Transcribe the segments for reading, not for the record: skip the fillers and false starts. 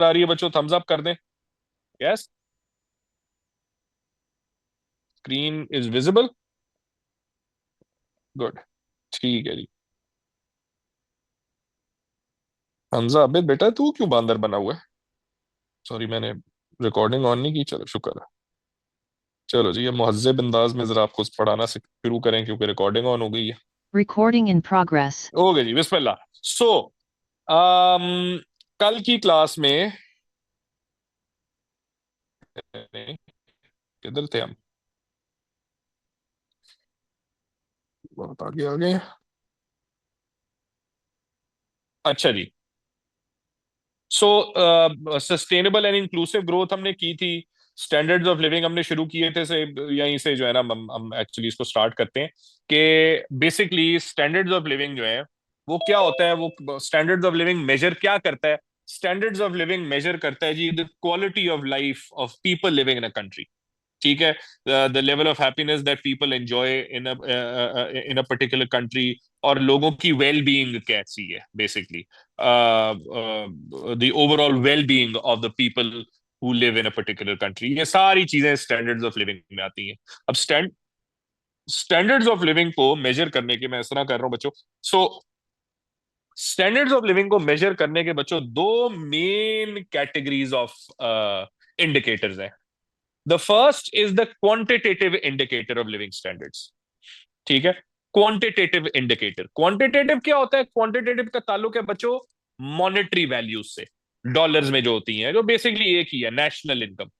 आ रही है बच्चों, थम्स अप कर दें। Yes, screen is visible. Good, ठीक है जी। हमजा अबे बेटा तू क्यों बंदर बना हुआ है? सॉरी, मैंने रिकॉर्डिंग ऑन नहीं की, चलो शुक्र है। चलो जी, ये मुहज्जब अंदाज में जरा आपको पढ़ाना शुरू करें क्योंकि रिकॉर्डिंग ऑन हो गई है। Recording in progress. हो गई जी, बिस्मिल्लाह। सो कल की क्लास में किधर थे हम? बहुत आगे आ गए। अच्छा जी। So sustainable and inclusive growth हमने की थी। स्टैंडर्ड्स ऑफ लिविंग हमने शुरू किए थे से, यहीं से जो है ना, हम एक्चुअली इसको स्टार्ट करते हैं कि बेसिकली स्टैंडर्ड्स ऑफ लिविंग जो है वो क्या होता है। वो स्टैंडर्ड्स ऑफ लिविंग मेजर क्या करता है? स्टैंडर्ड्स ऑफ लिविंग मेजर करता है जी the quality of life of people living in a country. ठीक है, the level of happiness that people enjoy in a particular country, और लोगों की वेल बीइंग कैसी है basically, the overall well being of the people who live in a particular country. ये सारी चीजें स्टैंडर्ड्स ऑफ लिविंग में आती हैं। अब स्टैंडर्ड्स ऑफ लिविंग को मेजर करने के, मैं इस तरह कर रहा हूं बच्चों। सो स्टैंडर्ड्स ऑफ लिविंग को मेजर करने के बच्चों दो मेन कैटेगरीज ऑफ इंडिकेटर्स हैं। The first is the quantitative indicator of living standards. ठीक है, क्वांटिटेटिव इंडिकेटर। क्वांटिटेटिव क्या होता है? क्वांटिटेटिव का ताल्लुक है बच्चों मॉनेटरी वैल्यूज से, डॉलर्स में जो होती हैं, जो बेसिकली एक ही है, नेशनल इनकम।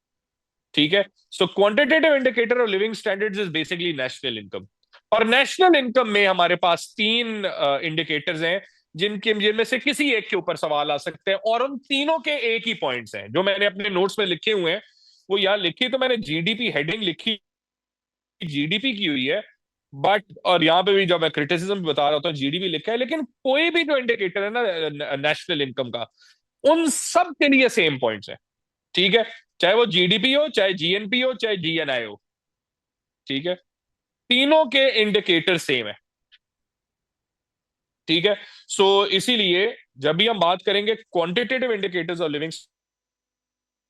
ठीक है, so quantitative indicator of living standards is basically national income. और नेशनल इनकम में हमारे पास तीन इंडिकेटर्स हैं जिनमें से किसी एक के ऊपर सवाल आ सकते हैं, और उन तीनों के एक ही पॉइंट्स हैं जो मैंने अपने नोट्स में लिखे हुए हैं। वो यहाँ लिखी तो मैंने जीडीपी हेडिंग लिखी, जीडीपी की हुई है, बट और यहाँ पे भी जब मैं क्रिटिसिज्म बता रहा होता हूँ जीडीपी लिखा है, लेकिन कोई भी जो इंडिकेटर है ना नेशनल इनकम का, उन सब के लिए सेम पॉइंट्स है। ठीक है, चाहे वो जीडीपी हो, चाहे जीएनपी हो, चाहे जीएनआई हो। ठीक है, तीनों के इंडिकेटर सेम है। ठीक है, सो इसीलिए जब भी हम बात करेंगे quantitative indicators of living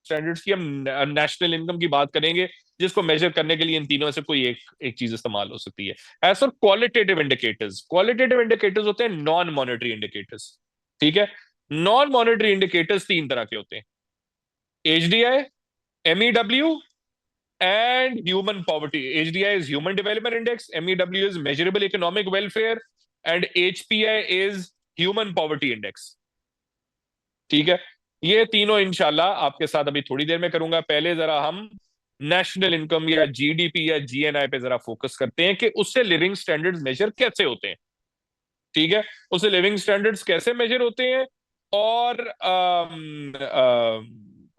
standards की, हम नेशनल इनकम की बात करेंगे, जिसको मेजर करने के लिए इन तीनों में से कोई एक एक चीज इस्तेमाल हो सकती है। एज फॉर क्वालिटेटिव इंडिकेटर्स होते हैं नॉन मॉनेटरी इंडिकेटर्स। ठीक है, नॉन मॉनेटरी इंडिकेटर्स तीन तरह के होते हैं: HDI, MEW and human poverty. HDI is human development index, MEW is measurable economic welfare, and HPI is human poverty index. ठीक है, ये तीनों इंशाल्लाह आपके साथ अभी थोड़ी देर में करूंगा। पहले जरा हम नेशनल इनकम या जीडीपी या जीएनआई पे जरा फोकस करते हैं कि उससे लिविंग स्टैंडर्ड्स मेजर कैसे होते हैं। ठीक है, उससे लिविंग स्टैंडर्ड्स कैसे मेजर होते हैं, और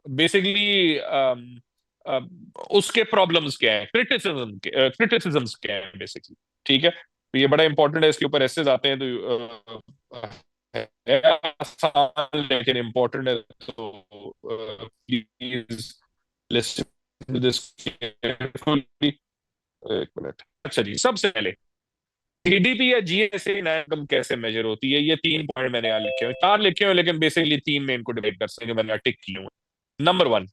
बेसिकली उसके प्रॉब्लम्स क्या है, क्रिटिसिज्म्स क्या है बेसिकली। ठीक है, तो ये बड़ा इंपॉर्टेंट है, इसके ऊपर एसेज आते हैं, तो है आसान लेकिन इंपॉर्टेंट है, तो please listen to this carefully. एक मिनट। अच्छा जी, सबसे पहले जीडीपी या जीएस से इनकम कैसे मेजर होती है, ये तीन पॉइंट मैंने यहाँ लिखे हुए, चार लिखे हुए लेकिन बेसिकली तीन में इनको डिवाइड कर सकते हैं, जो मैंने टिक किए हुए। नंबर वन,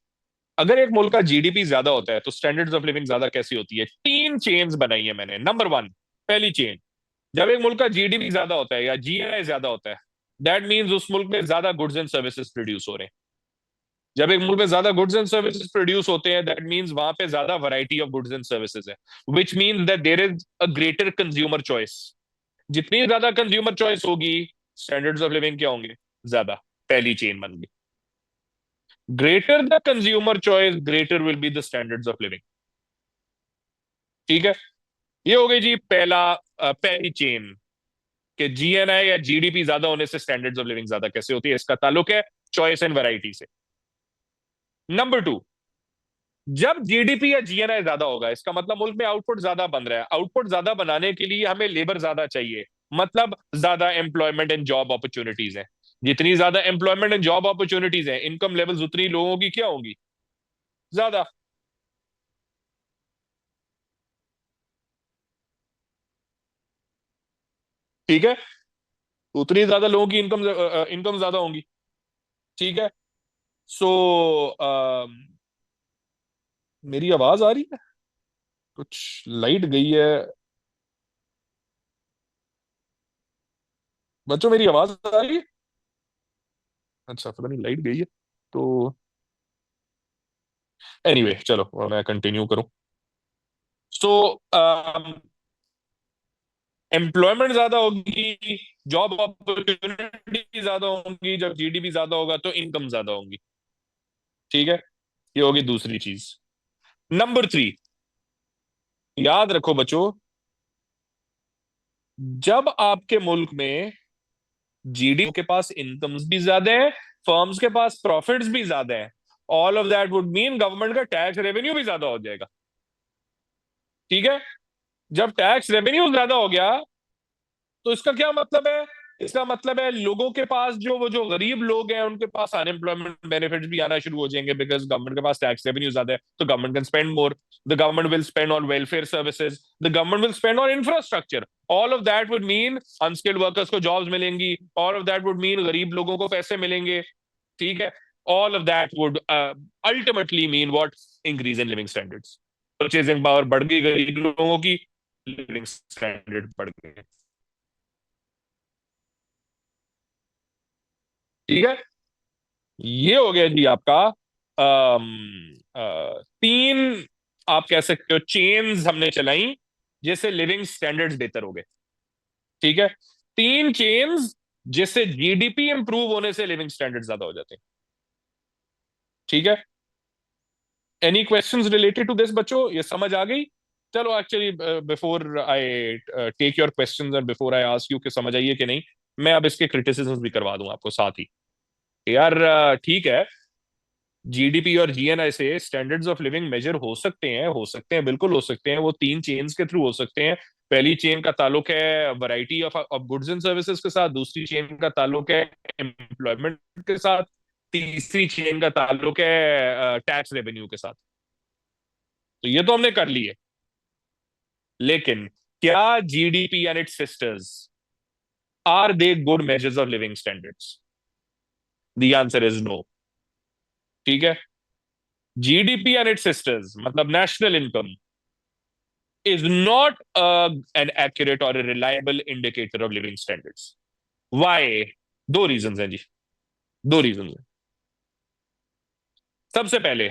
अगर एक मुल्क का जीडीपी ज्यादा होता है तो स्टैंडर्ड्स ऑफ लिविंग ज्यादा कैसी होती है? तीन चेन्स बनाई है मैंने। नंबर वन, पहली चेन, जब एक मुल्क का जीडीपी ज्यादा होता है या जीएनआई ज्यादा होता है, दैट मीन्स उस मुल्क में ज्यादा गुड्स एंड सर्विसेज प्रोड्यूस हो रहे हैं। जब एक मुल्क में ज्यादा गुड्स एंड सर्विसेज प्रोड्यूस होते हैं, दैट मीन्स वहां पे ज्यादा variety of goods and services है, which means that there is a greater consumer choice. जितनी ज्यादा कंज्यूमर चॉइस होगी, स्टैंडर्ड्स ऑफ लिविंग क्या होंगे? ज्यादा। पहली चेन बन गई। Greater the consumer choice, greater will be the standards of living. ठीक है, ये हो गई जी पहली चेन, कि जीएनआई या जीडीपी ज्यादा होने से स्टैंडर्ड्स ऑफ लिविंग ज्यादा कैसे होती है, इसका ताल्लुक है चॉइस एंड वैरायटी से। नंबर टू, जब जीडीपी या जीएनआई ज्यादा होगा, इसका मतलब मुल्क में आउटपुट ज्यादा बन रहा है। आउटपुट ज्यादा बनाने के लिए हमें लेबर ज्यादा चाहिए, मतलब ज्यादा एम्प्लॉयमेंट एंड जॉब अपॉर्चुनिटीज हैं। जितनी ज्यादा एम्प्लॉयमेंट एंड जॉब अपॉर्चुनिटीज हैं, इनकम लेवल्स उतनी लोगों की क्या होंगी? ज्यादा। ठीक है, उतनी ज्यादा लोगों की इनकम इनकम ज्यादा होंगी। ठीक है, सो मेरी आवाज आ रही है? कुछ लाइट गई है बच्चों, मेरी आवाज आ रही है? अच्छा, पता नहीं लाइट गई है तो। एनीवे चलो मैं कंटिन्यू करूं। सो एम्प्लॉयमेंट ज्यादा होगी, जॉब अपॉर्चुनिटी ज्यादा होंगी, जब जीडीपी ज्यादा होगा तो इनकम ज्यादा होंगी। ठीक है, ये होगी दूसरी चीज। नंबर 3, याद रखो बच्चों, जब आपके मुल्क में जीडीपी के पास इनकम्स भी ज्यादा है, फर्म्स के पास प्रॉफिट्स भी ज्यादा है, all of that would mean government का टैक्स रेवेन्यू भी ज्यादा हो जाएगा। ठीक है, जब टैक्स रेवेन्यू ज्यादा हो गया तो इसका क्या मतलब है? इसका मतलब है लोगों के पास जो गरीब लोग हैं उनके पास अनएम्प्लॉयमेंट बेनिफिट्स भी आना शुरू हो जाएंगे, बिकॉज गवर्नमेंट के पास टैक्स रेवेन्यू ज्यादा है, तो government can spend more. The government will spend on welfare services, the government will spend on infrastructure. All of that would mean unskilled workers को जॉब्स मिलेंगी, all of that would mean गरीब लोगों को पैसे मिलेंगे। ठीक है, all of that would ultimately mean what? Increase in living standards. Purchasing power बढ़ गई गरीब लोगों की, लिविंग स्टैंडर्ड बढ़ गए। ठीक है, ये हो गया जी आपका तीन, आप कह सकते हो चेन्स हमने चलाई जिससे लिविंग स्टैंडर्ड्स बेहतर हो गए। ठीक है, तीन चेन्स जिससे जीडीपी इंप्रूव होने से लिविंग स्टैंडर्ड ज्यादा हो जाते हैं। ठीक है, any questions related to this बच्चों, ये समझ आ गई? चलो actually before I take your questions and before I ask you कि समझ आइए कि नहीं, मैं अब इसके क्रिटिसिज्म भी करवा दूं आपको साथ ही। यार ठीक है, जीडीपी और जीएनआई से स्टैंडर्ड्स ऑफ लिविंग मेजर हो सकते हैं बिल्कुल हो सकते हैं, वो तीन चेन्स के थ्रू हो सकते हैं। पहली चेन का ताल्लुक है variety of goods and services के साथ, दूसरी चेन का ताल्लुक है एम्प्लॉयमेंट के साथ, तीसरी चेन का ताल्लुक है टैक्स रेवेन्यू के साथ। तो ये तो हमने कर ली है, लेकिन क्या GDP and its sisters are they good measures of living standards? The answer is no. ठीक है, जीडीपी एंड इट्स सिस्टर्स मतलब national income is not an accurate or a reliable indicator of living standards. Why? दो reasons हैं जी, दो reasons हैं। सबसे पहले,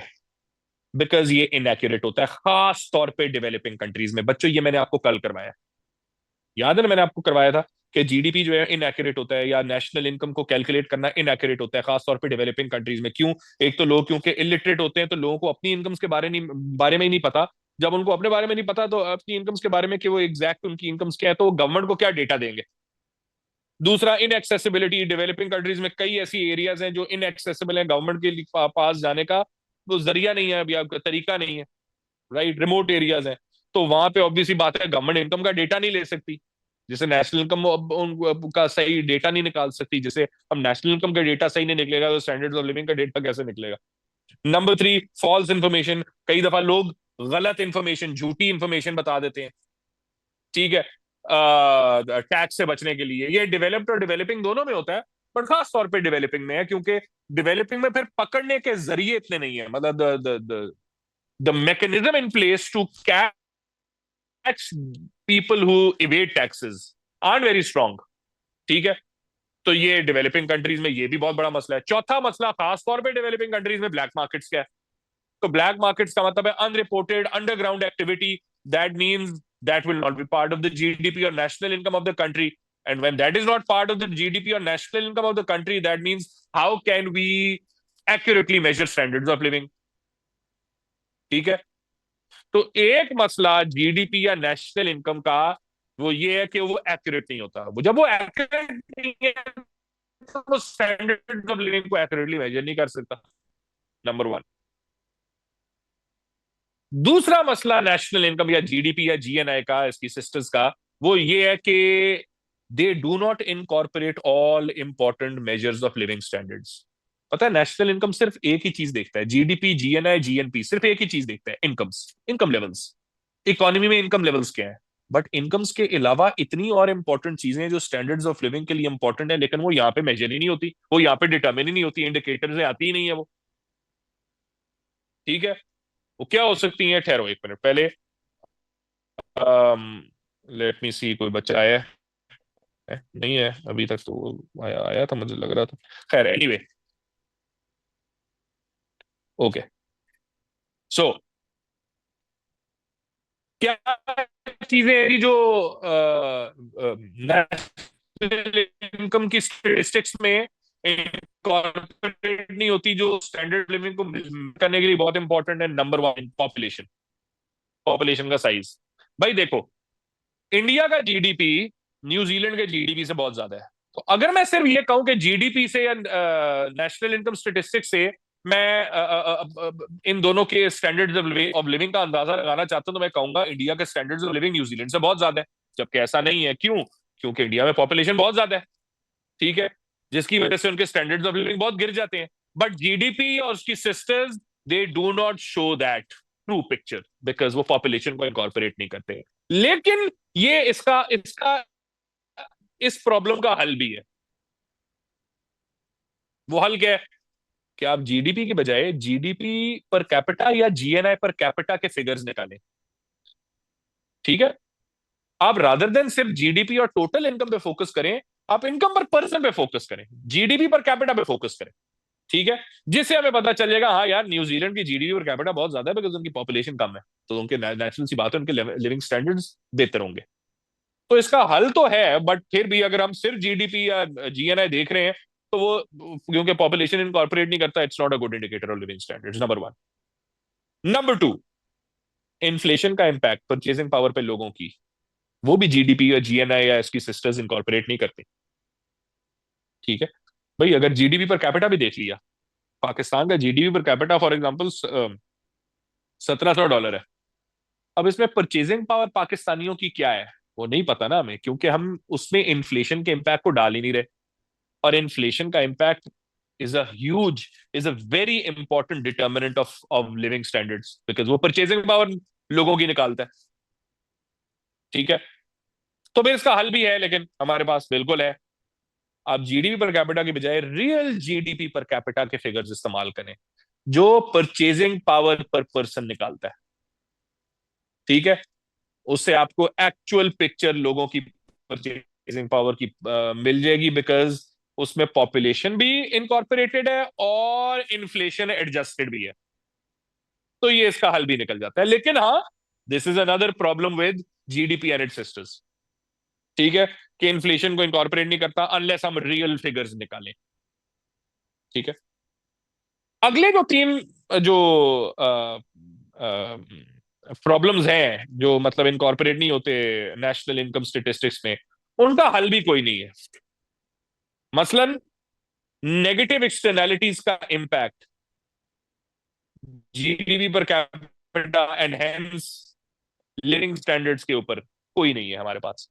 because ये इनएक्यूरेट होता है खास तौर पे डेवलपिंग कंट्रीज में। बच्चों ये मैंने आपको कल करवाया, याद है ना, मैंने आपको करवाया था कि जीडीपी जो है इनएक्यूरेट होता है, या नेशनल इनकम को कैलकुलेट करना इनएक्यूरेट होता है खास तौर पे डेवलपिंग कंट्रीज में। क्यों? एक तो लोग क्योंकि इलिटरेट होते हैं, तो लोगों को अपनी इनकम्स के बारे में ही नहीं पता। जब उनको अपने बारे में नहीं पता तो अपनी इनकम्स के बारे में कि वो एग्जैक्ट उनकी इनकम्स क्या है, तो वो गवर्नमेंट को क्या डेटा देंगे? दूसरा, इनएक्सेसिबिलिटी। डेवलपिंग कंट्रीज में कई ऐसी एरियाज हैं जो इनएक्सेसिबल हैं, गवर्नमेंट के पास जाने का वो जरिया नहीं है, अभी आपका तरीका नहीं है। राइट, रिमोट एरियाज हैं, तो वहां पे ऑब्वियसली बात है गवर्नमेंट इनकम का डेटा नहीं ले सकती। जैसे नेशनल इनकम का सही डेटा नहीं निकाल सकती, जैसे हम नेशनल इनकम का डेटा सही नहीं निकलेगा तो स्टैंडर्ड्स ऑफ लिविंग का डेटा कैसे निकलेगा? Number 3, false information. कई दफा लोग गलत इंफॉर्मेशन, झूठी इंफॉर्मेशन बता देते हैं। ठीक है, टैक्स से बचने के लिए। ये डेवलप्ड और डेवलपिंग दोनों में होता है, पर खास तौर पे डेवलपिंग में है, क्योंकि डेवलपिंग में फिर पकड़ने के जरिए इतने नहीं है, मतलब the mechanism in place to catch people who evade taxes are very strong. ठीक है, तो ये डेवलपिंग कंट्रीज में ये भी बहुत बड़ा मसला है। चौथा मसला खास तौर पे डेवलपिंग कंट्रीज में ब्लैक मार्केट्स का है। तो ब्लैक मार्केट्स का मतलब है unreported underground activity. That means that will not be part of the GDP or national income of the country. And when that is not part of the GDP or national income of the country, that means how can we accurately measure standards of living? ठीक है, तो एक मसला GDP या national income का वो ये है कि वो एक्यूरेट नहीं होता। वो जब वो एक्यूरेट नहीं है तो वो स्टैंडर्ड्स ऑफ लिविंग को एक्यूरेटली मेजर नहीं कर सकता। नंबर 1। दूसरा मसला नेशनल इनकम या जीडीपी या जीएनआई का, इसकी सिस्टर्स का, वो ये है कि they do not incorporate all important measures of living standards. पता है, नेशनल इनकम सिर्फ एक ही चीज देखता है, जीडीपी, जीएनआई, जीएनपी, सिर्फ एक ही चीज देखता है, इनकम्स, इनकम लेवल्स। इकोनॉमी में इनकम लेवल्स क्या है? बट इनकम्स के अलावा इतनी और इंपॉर्टेंट चीजें हैं जो स्टैंडर्ड्स ऑफ लिविंग के लिए इंपॉर्टेंट है, लेकिन वो यहाँ पे मेजर ही नहीं होती, वो यहाँ पे डिटर्मिन ही नहीं होती, इंडिकेटर से आती ही नहीं है वो। ठीक है, वो क्या हो सकती है? ठहरो एक मिनट पहले, लेट मी सी, कोई बच्चा आया नहीं है अभी तक तो? वो आया आया था, मुझे लग रहा था। खैर एनीवे, ओके। सो क्या चीजें हैं जी जो नेशनल इनकम की स्टेटिस्टिक्स में इनकॉर्पोरेट नहीं होती, जो स्टैंडर्ड लिविंग को करने के लिए बहुत इंपॉर्टेंट है? Number one, population. पॉपुलेशन का साइज। भाई देखो, इंडिया का जीडीपी न्यूजीलैंड के जीडीपी से बहुत ज्यादा है। तो अगर मैं सिर्फ ये कहूं कि जीडीपी से या नेशनल इनकम स्टेटिस्टिक्स से मैं इन दोनों के स्टैंडर्ड्स ऑफ लिविंग का अंदाजा लगाना चाहता हूं, तो मैं कहूंगा इंडिया के स्टैंडर्ड्स ऑफ लिविंग न्यूजीलैंड से बहुत ज्यादा है। जबकि ऐसा नहीं है। क्यों? क्योंकि इंडिया में पॉपुलेशन बहुत ज्यादा है, ठीक है, जिसकी वजह से उनके स्टैंडर्ड्स ऑफ लिविंग बहुत गिर जाते हैं। बट जीडीपी और उसकी sisters, they do not show that true picture, because वो पॉपुलेशन को इनकॉर्पोरेट नहीं करते हैं। लेकिन ये इसका इसका इस प्रॉब्लम का हल भी है। वो हल क्या है? कि आप जीडीपी के बजाय जीडीपी पर कैपिटा या जीएनआई पर कैपिटा के फिगर्स निकालें। ठीक है, आप रादर देन सिर्फ जीडीपी और टोटल इनकम पे फोकस करें, आप इनकम पर पर्सन पे फोकस करें, जीडीपी पर कैपिटा पे फोकस करें। ठीक है, जिससे हमें पता चलेगा हाँ यार, न्यूजीलैंड की जीडीपी पर कैपिटा बहुत ज्यादा है बिकॉज उनकी पॉपुलेशन कम है, तो उनके नेचुरल सी बात है, उनके लिविंग स्टैंडर्ड्स बेहतर होंगे। तो इसका हल तो है, बट फिर भी अगर हम सिर्फ जीडीपी या जीएनआई देख रहे हैं, तो वो क्योंकि पॉपुलेशन इनकॉर्पोरेट नहीं करता, it's not a good indicator of living standards, number one. Number two, inflation का इम्पैक्ट परचेसिंग पावर पे लोगों की, वो भी जीडीपी या जीएनआई या इसकी सिस्टर्स इनकॉर्पोरेट नहीं करते। ठीक है भाई, अगर जीडीपी पर कैपिटा भी देख लिया, पाकिस्तान का GDP per capita for example $1700 है। अब इसमें परचेजिंग पावर पाकिस्तानियों की क्या है, वो नहीं पता ना हमें, क्योंकि हम उसमें इन्फ्लेशन के इम्पैक्ट को डाल ही नहीं रहे। और इन्फ्लेशन का impact is a huge, is a very important determinant of living standards, because वो परचेजिंग पावर लोगों की निकालता है। ठीक है, तो फिर इसका हल भी है, लेकिन हमारे पास बिल्कुल है। आप जीडीपी पर कैपिटा की बजाय रियल जीडीपी पर कैपिटा के फिगर्स इस्तेमाल करें, जो परचेजिंग पावर पर पर्सन निकालता है। ठीक है, उससे आपको एक्चुअल पिक्चर लोगों की परचेजिंग पावर की मिल जाएगी, बिकॉज उसमें पॉपुलेशन भी इनकॉर्पोरेटेड है और इन्फ्लेशन एडजस्टेड भी है। तो ये इसका हल भी निकल जाता है। लेकिन हाँ, this is another problem with GDP and its sisters. ठीक है, कि इन्फ्लेशन को इनकॉर्पोरेट नहीं करता अनलेस हम रियल फिगर्स निकालें। ठीक है, अगले जो तीन जो प्रॉब्लम्स हैं, जो मतलब इनकॉर्पोरेट नहीं होते नेशनल इनकम स्टेटिस्टिक्स में, उनका हल भी कोई नहीं है। मसलन नेगेटिव एक्सटर्नैलिटीज का impact GDP per capita and hence living standards के ऊपर कोई नहीं है हमारे पास।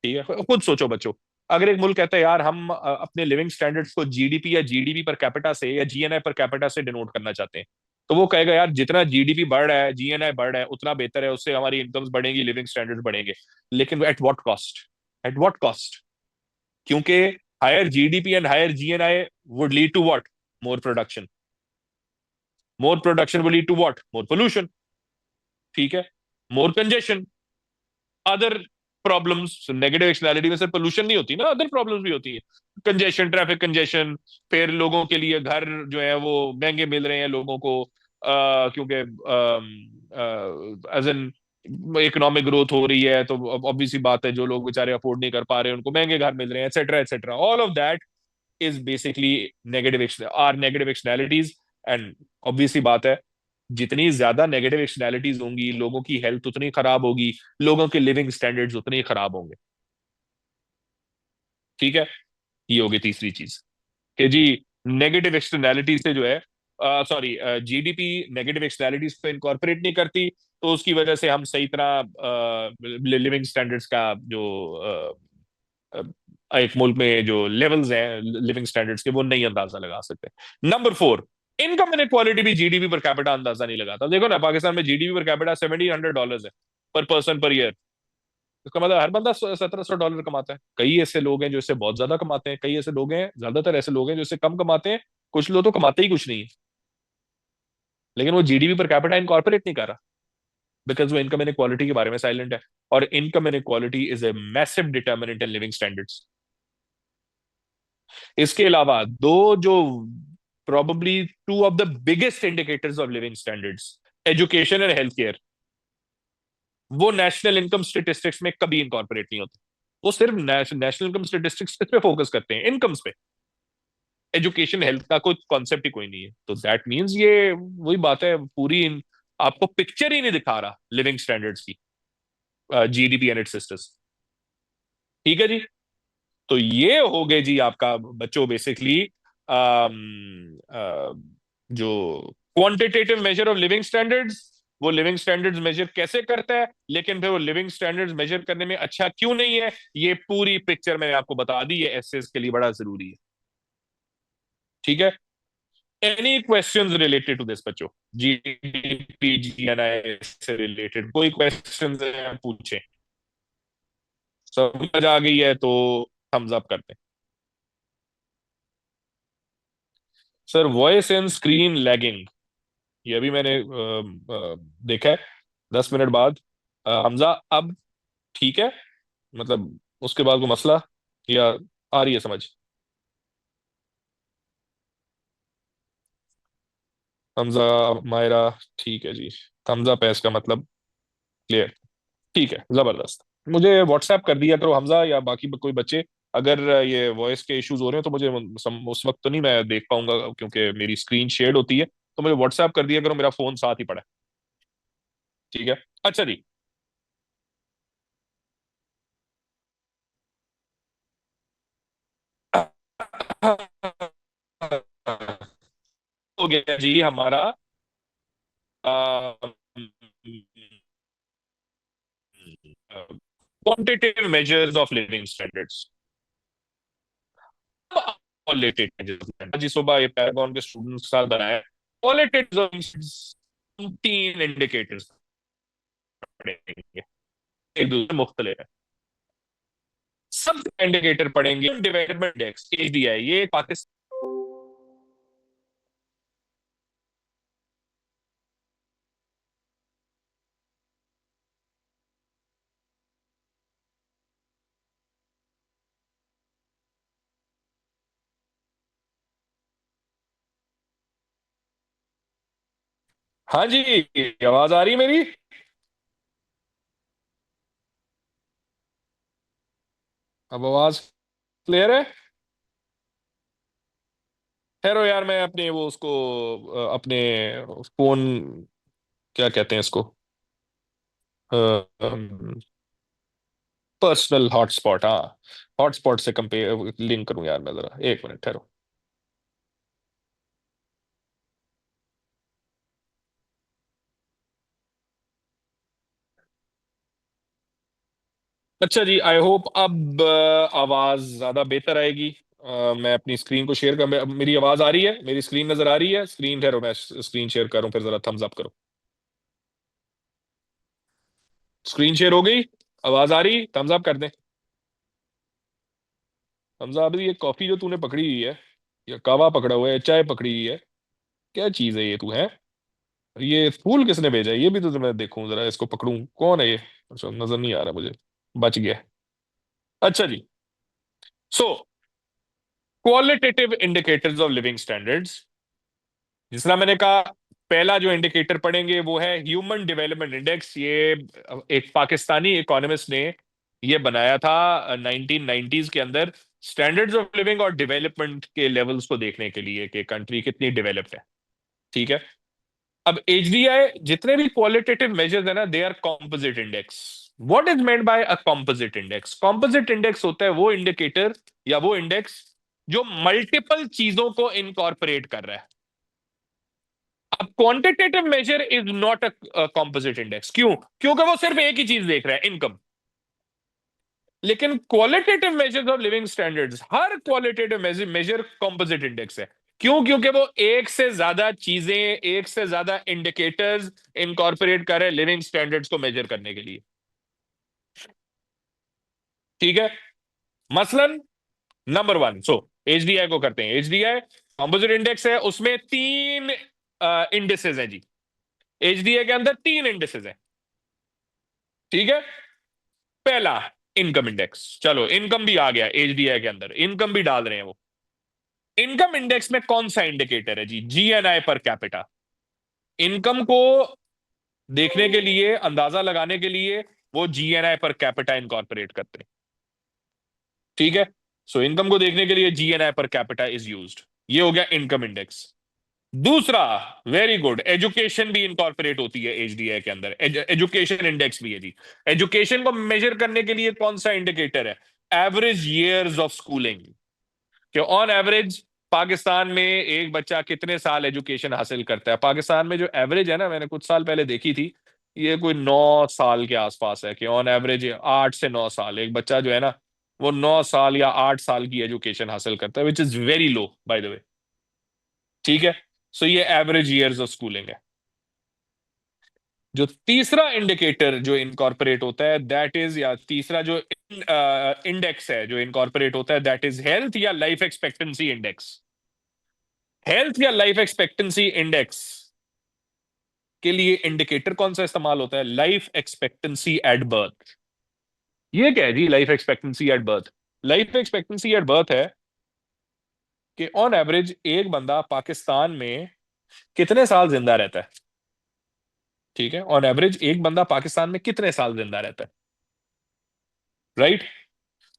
ठीक है, खुद सोचो बच्चों, अगर एक मुल्क कहता है यार हम अपने लिविंग स्टैंडर्ड्स को जीडीपी या जीडीपी पर कैपिटा से या जीएनआई पर कैपिटा से डिनोट करना चाहते हैं, तो वो कहेगा यार जितना जीडीपी बढ़ रहा है, जीएनआई बढ़ रहा है, उतना बेहतर है, उससे हमारी इनकम्स बढ़ेंगी, लिविंग स्टैंडर्ड्स बढ़ेंगे। लेकिन at what cost? At what cost? क्योंकि higher GDP and higher GNI would lead to what? More production. More production will lead to what? More pollution. ठीक है, more congestion, other problems. Negative externality में सिर्फ pollution नहीं होती ना, other problems भी होती है। कंजेशन, ट्रैफिक कंजेशन, फिर लोगों के लिए घर जो है वो महंगे मिल रहे हैं लोगों को, क्योंकि एज एन इकोनॉमिक ग्रोथ हो रही है, तो ऑब्वियसली बात है जो लोग बेचारे अफोर्ड नहीं कर पा रहे हैं उनको महंगे घर मिल रहे हैं, etcetera etcetera. All of that is basically negative externalities. And obviously बात है, जितनी ज्यादा नेगेटिव एक्सटर्नैलिटीज होंगी, लोगों की हेल्थ उतनी खराब होगी, लोगों के लिविंग स्टैंडर्ड्स उतने ही खराब होंगे। ठीक है, ये होगी तीसरी चीज कि जी नेगेटिव एक्सटर्नैलिटी से जो है, सॉरी, जीडीपी नेगेटिव एक्सटर्नैलिटीज को इनकॉर्पोरेट नहीं करती, तो उसकी वजह से हम सही तरह लिविंग स्टैंडर्ड्स का जो एक मुल्क में जो लेवल्स हैं लिविंग स्टैंडर्ड्स के, वो नहीं अंदाजा लगा सकते। नंबर फोर, इनकम इनक्वालिटी भी जीडीपी पर कैपिटा अंदाजा नहीं लगाता। देखो ना, पाकिस्तान में जीडीपी पर कैपिटा $1700 है पर पर्सन पर ईयर। इसका मतलब हर बंदा $1700 कमाता है। कई ऐसे लोग हैं जो इससे बहुत ज्यादा कमाते हैं, कई ऐसे लोग हैं, ज्यादातर ऐसे लोग हैं जो इससे कम कमाते हैं, कुछ लोग तो कमाते ही कुछ नहीं है। लेकिन वो जीडीपी पर कैपिटा इनकॉर्पोरेट नहीं कर रहा, बिकॉज वो इनकम इनक्वालिटी के बारे में साइलेंट है। और income inequality is a massive determinant in living standards. इसके अलावा दो जो probably two of the biggest indicators of living standards, education and health care, वो नेशनल इनकम स्टेटिस्टिक्स में कभी इंकॉर्पोरेट नहीं होते। वो सिर्फ नेशनल इनकम स्टेटिस्टिक्स पे फोकस करते हैं, इनकम्स पे। एजुकेशन हेल्थ का कोई कॉन्सेप्ट ही कोई नहीं है। तो दैट मीन्स ये वही बात है, पूरी आपको पिक्चर ही नहीं दिखा रहा लिविंग स्टैंडर्ड्स की, जीडीपी एंड इट्स सिस्टर्स। ठीक है जी। तो ये हो गए जी आपका बच्चों बेसिकली जो quantitative measure of living standards. वो लिविंग स्टैंडर्ड्स मेजर कैसे करता है, लेकिन फिर वो लिविंग स्टैंडर्ड्स मेजर करने में अच्छा क्यों नहीं है, ये पूरी पिक्चर मैंने आपको बता दी। ये एसएस के लिए बड़ा जरूरी है। ठीक है। Any questions related to this बच्चों, जीडीपी जीएनआई से रिलेटेड कोई क्वेश्चंस हैं पूछें। समझ आ गई है तो थम्स अप करते हैं। Sir voice and screen lagging, ये अभी मैंने देखा है 10 मिनट बाद। हमजा अब ठीक है, मतलब उसके बाद कोई मसला, या आ रही है समझ? हमजा, मायरा, ठीक है जी। हमजा पैस का मतलब क्लियर। ठीक है, जबरदस्त। मुझे व्हाट्सएप कर दिया करो हमजा या बाकी कोई बच्चे, अगर ये वॉइस के इश्यूज हो रहे हैं तो मुझे उस वक्त तो नहीं मैं देख पाऊंगा क्योंकि मेरी स्क्रीन शेयर्ड होती है। तो मुझे व्हाट्सएप कर दिया करो, मेरा फोन साथ ही पड़ा है। ठीक है। अच्छा जी। हो गया जी हमारा quantitative measures of living standards. Qualitative जी सुबह ये पैरागॉन के स्टूडेंट्स के साथ बनाया। क्वालिटेटिव 3 इंडिकेटर्स पढ़ेंगे, एक दूसरे मुख्तलिफ है। सब इंडिकेटर पढ़ेंगे। डेवलपमेंट इंडेक्स एचडीआई, ये पाकिस्तान। हाँ जी, आवाज आ रही है मेरी? अब आवाज क्लियर है? ठहरो यार, मैं अपने वो उसको अपने फोन, क्या कहते हैं इसको, पर्सनल हॉटस्पॉट, हाँ, हॉटस्पॉट से कंपेयर लिंक करूं यार मैं, जरा 1 मिनट ठहरो। अच्छा जी, आई होप अब आवाज ज्यादा बेहतर आएगी। मैं अपनी स्क्रीन को शेयर कर, मेरी आवाज आ रही है, मेरी स्क्रीन नजर आ रही है? स्क्रीन, ठहरो मैं स्क्रीन शेयर करूं, फिर जरा थम्स अप करो। स्क्रीन शेयर हो गई? आवाज आ रही? थम्स अप कर दें। Thums up. ये कॉफी जो तूने पकड़ी हुई है, या कावा पकड़ा हुआ है, चाय पकड़ी हुई है, क्या चीज है ये तू है? ये फूल किसने भेजा है? ये भी तो मैं देखूं जरा, इसको पकड़ूं, कौन है ये? अच्छा, नजर नहीं आ रहा मुझे, बच गया। अच्छा जी। So qualitative indicators of living standards, जिस तरह मैंने कहा, पहला जो इंडिकेटर पढ़ेंगे वो है ह्यूमन डेवलपमेंट इंडेक्स। ये एक पाकिस्तानी इकोनॉमिस्ट ने ये बनाया था 1990s के अंदर, स्टैंडर्ड्स ऑफ लिविंग और डेवलपमेंट के लेवल्स को देखने के लिए कि कंट्री कितनी डेवलप्ड है। ठीक है। अब एचडीआई, जितने भी क्वालिटेटिव मेजर्स है ना, they are composite index. What is meant by a composite index? Composite index होता है वो इंडिकेटर या वो इंडेक्स जो मल्टीपल चीजों को इनकॉर्पोरेट कर रहा है। अब quantitative measure is not a composite index. क्यों? क्योंकि वो सिर्फ एक ही चीज देख रहा है, इनकम। लेकिन qualitative measures of living standards, हर क्वालिटेटिव मेजर कॉम्पोजिट इंडेक्स है। क्यों? क्योंकि वो एक से ज्यादा चीजें, एक से ज्यादा इंडिकेटर्स इनकॉर्पोरेट कर रहे हैं लिविंग स्टैंडर्ड्स को मेजर करने के लिए। ठीक है। मसलन नंबर 1, सो एचडीआई को करते हैं। एचडीआई कॉम्पोजिट इंडेक्स है, उसमें 3 इंडिसेस हैं जी। एचडीए के अंदर 3 इंडिसेस हैं, ठीक है। पहला इनकम इंडेक्स, चलो इनकम भी आ गया, एचडीए के अंदर इनकम भी डाल रहे हैं वो। इनकम इंडेक्स में कौन सा इंडिकेटर है जी? GNI per capita. इनकम को देखने के लिए, अंदाजा लगाने के लिए वो जीएनआई पर कैपिटा इनकॉर्पोरेट करते हैं, ठीक है। सो इनकम को देखने के लिए GNI per capita is used. ये हो गया इनकम इंडेक्स। दूसरा, वेरी गुड, एजुकेशन भी इनकॉर्पोरेट होती है एचडीआई के अंदर, एजुकेशन इंडेक्स भी है जी। एजुकेशन को मेजर करने के लिए कौन सा इंडिकेटर है? एवरेज ईयर्स ऑफ स्कूलिंग, कि ऑन एवरेज पाकिस्तान में एक बच्चा कितने साल एजुकेशन हासिल करता है। पाकिस्तान में जो एवरेज है ना, मैंने कुछ साल पहले देखी थी, ये कोई 9 साल के आसपास है, कि ऑन एवरेज 8 से 9 साल एक बच्चा जो है ना, वो 9 साल या 8 साल की एजुकेशन हासिल करता है, which is very low by the way, ठीक है। सो ये एवरेज ईयर्स ऑफ स्कूलिंग है। जो तीसरा इंडिकेटर जो इनकॉर्पोरेट होता है दैट इज, या तीसरा जो इंडेक्स है जो इनकॉर्पोरेट होता है, दैट इज हेल्थ या लाइफ एक्सपेक्टेंसी इंडेक्स। हेल्थ या लाइफ एक्सपेक्टेंसी इंडेक्स के लिए इंडिकेटर कौन सा इस्तेमाल होता है? Life expectancy at birth. ये क्या है जी life expectancy at birth? Life expectancy at birth है कि ऑन एवरेज एक बंदा पाकिस्तान में कितने साल जिंदा रहता है, ठीक है। ऑन एवरेज एक बंदा पाकिस्तान में कितने साल जिंदा रहता है, राइट।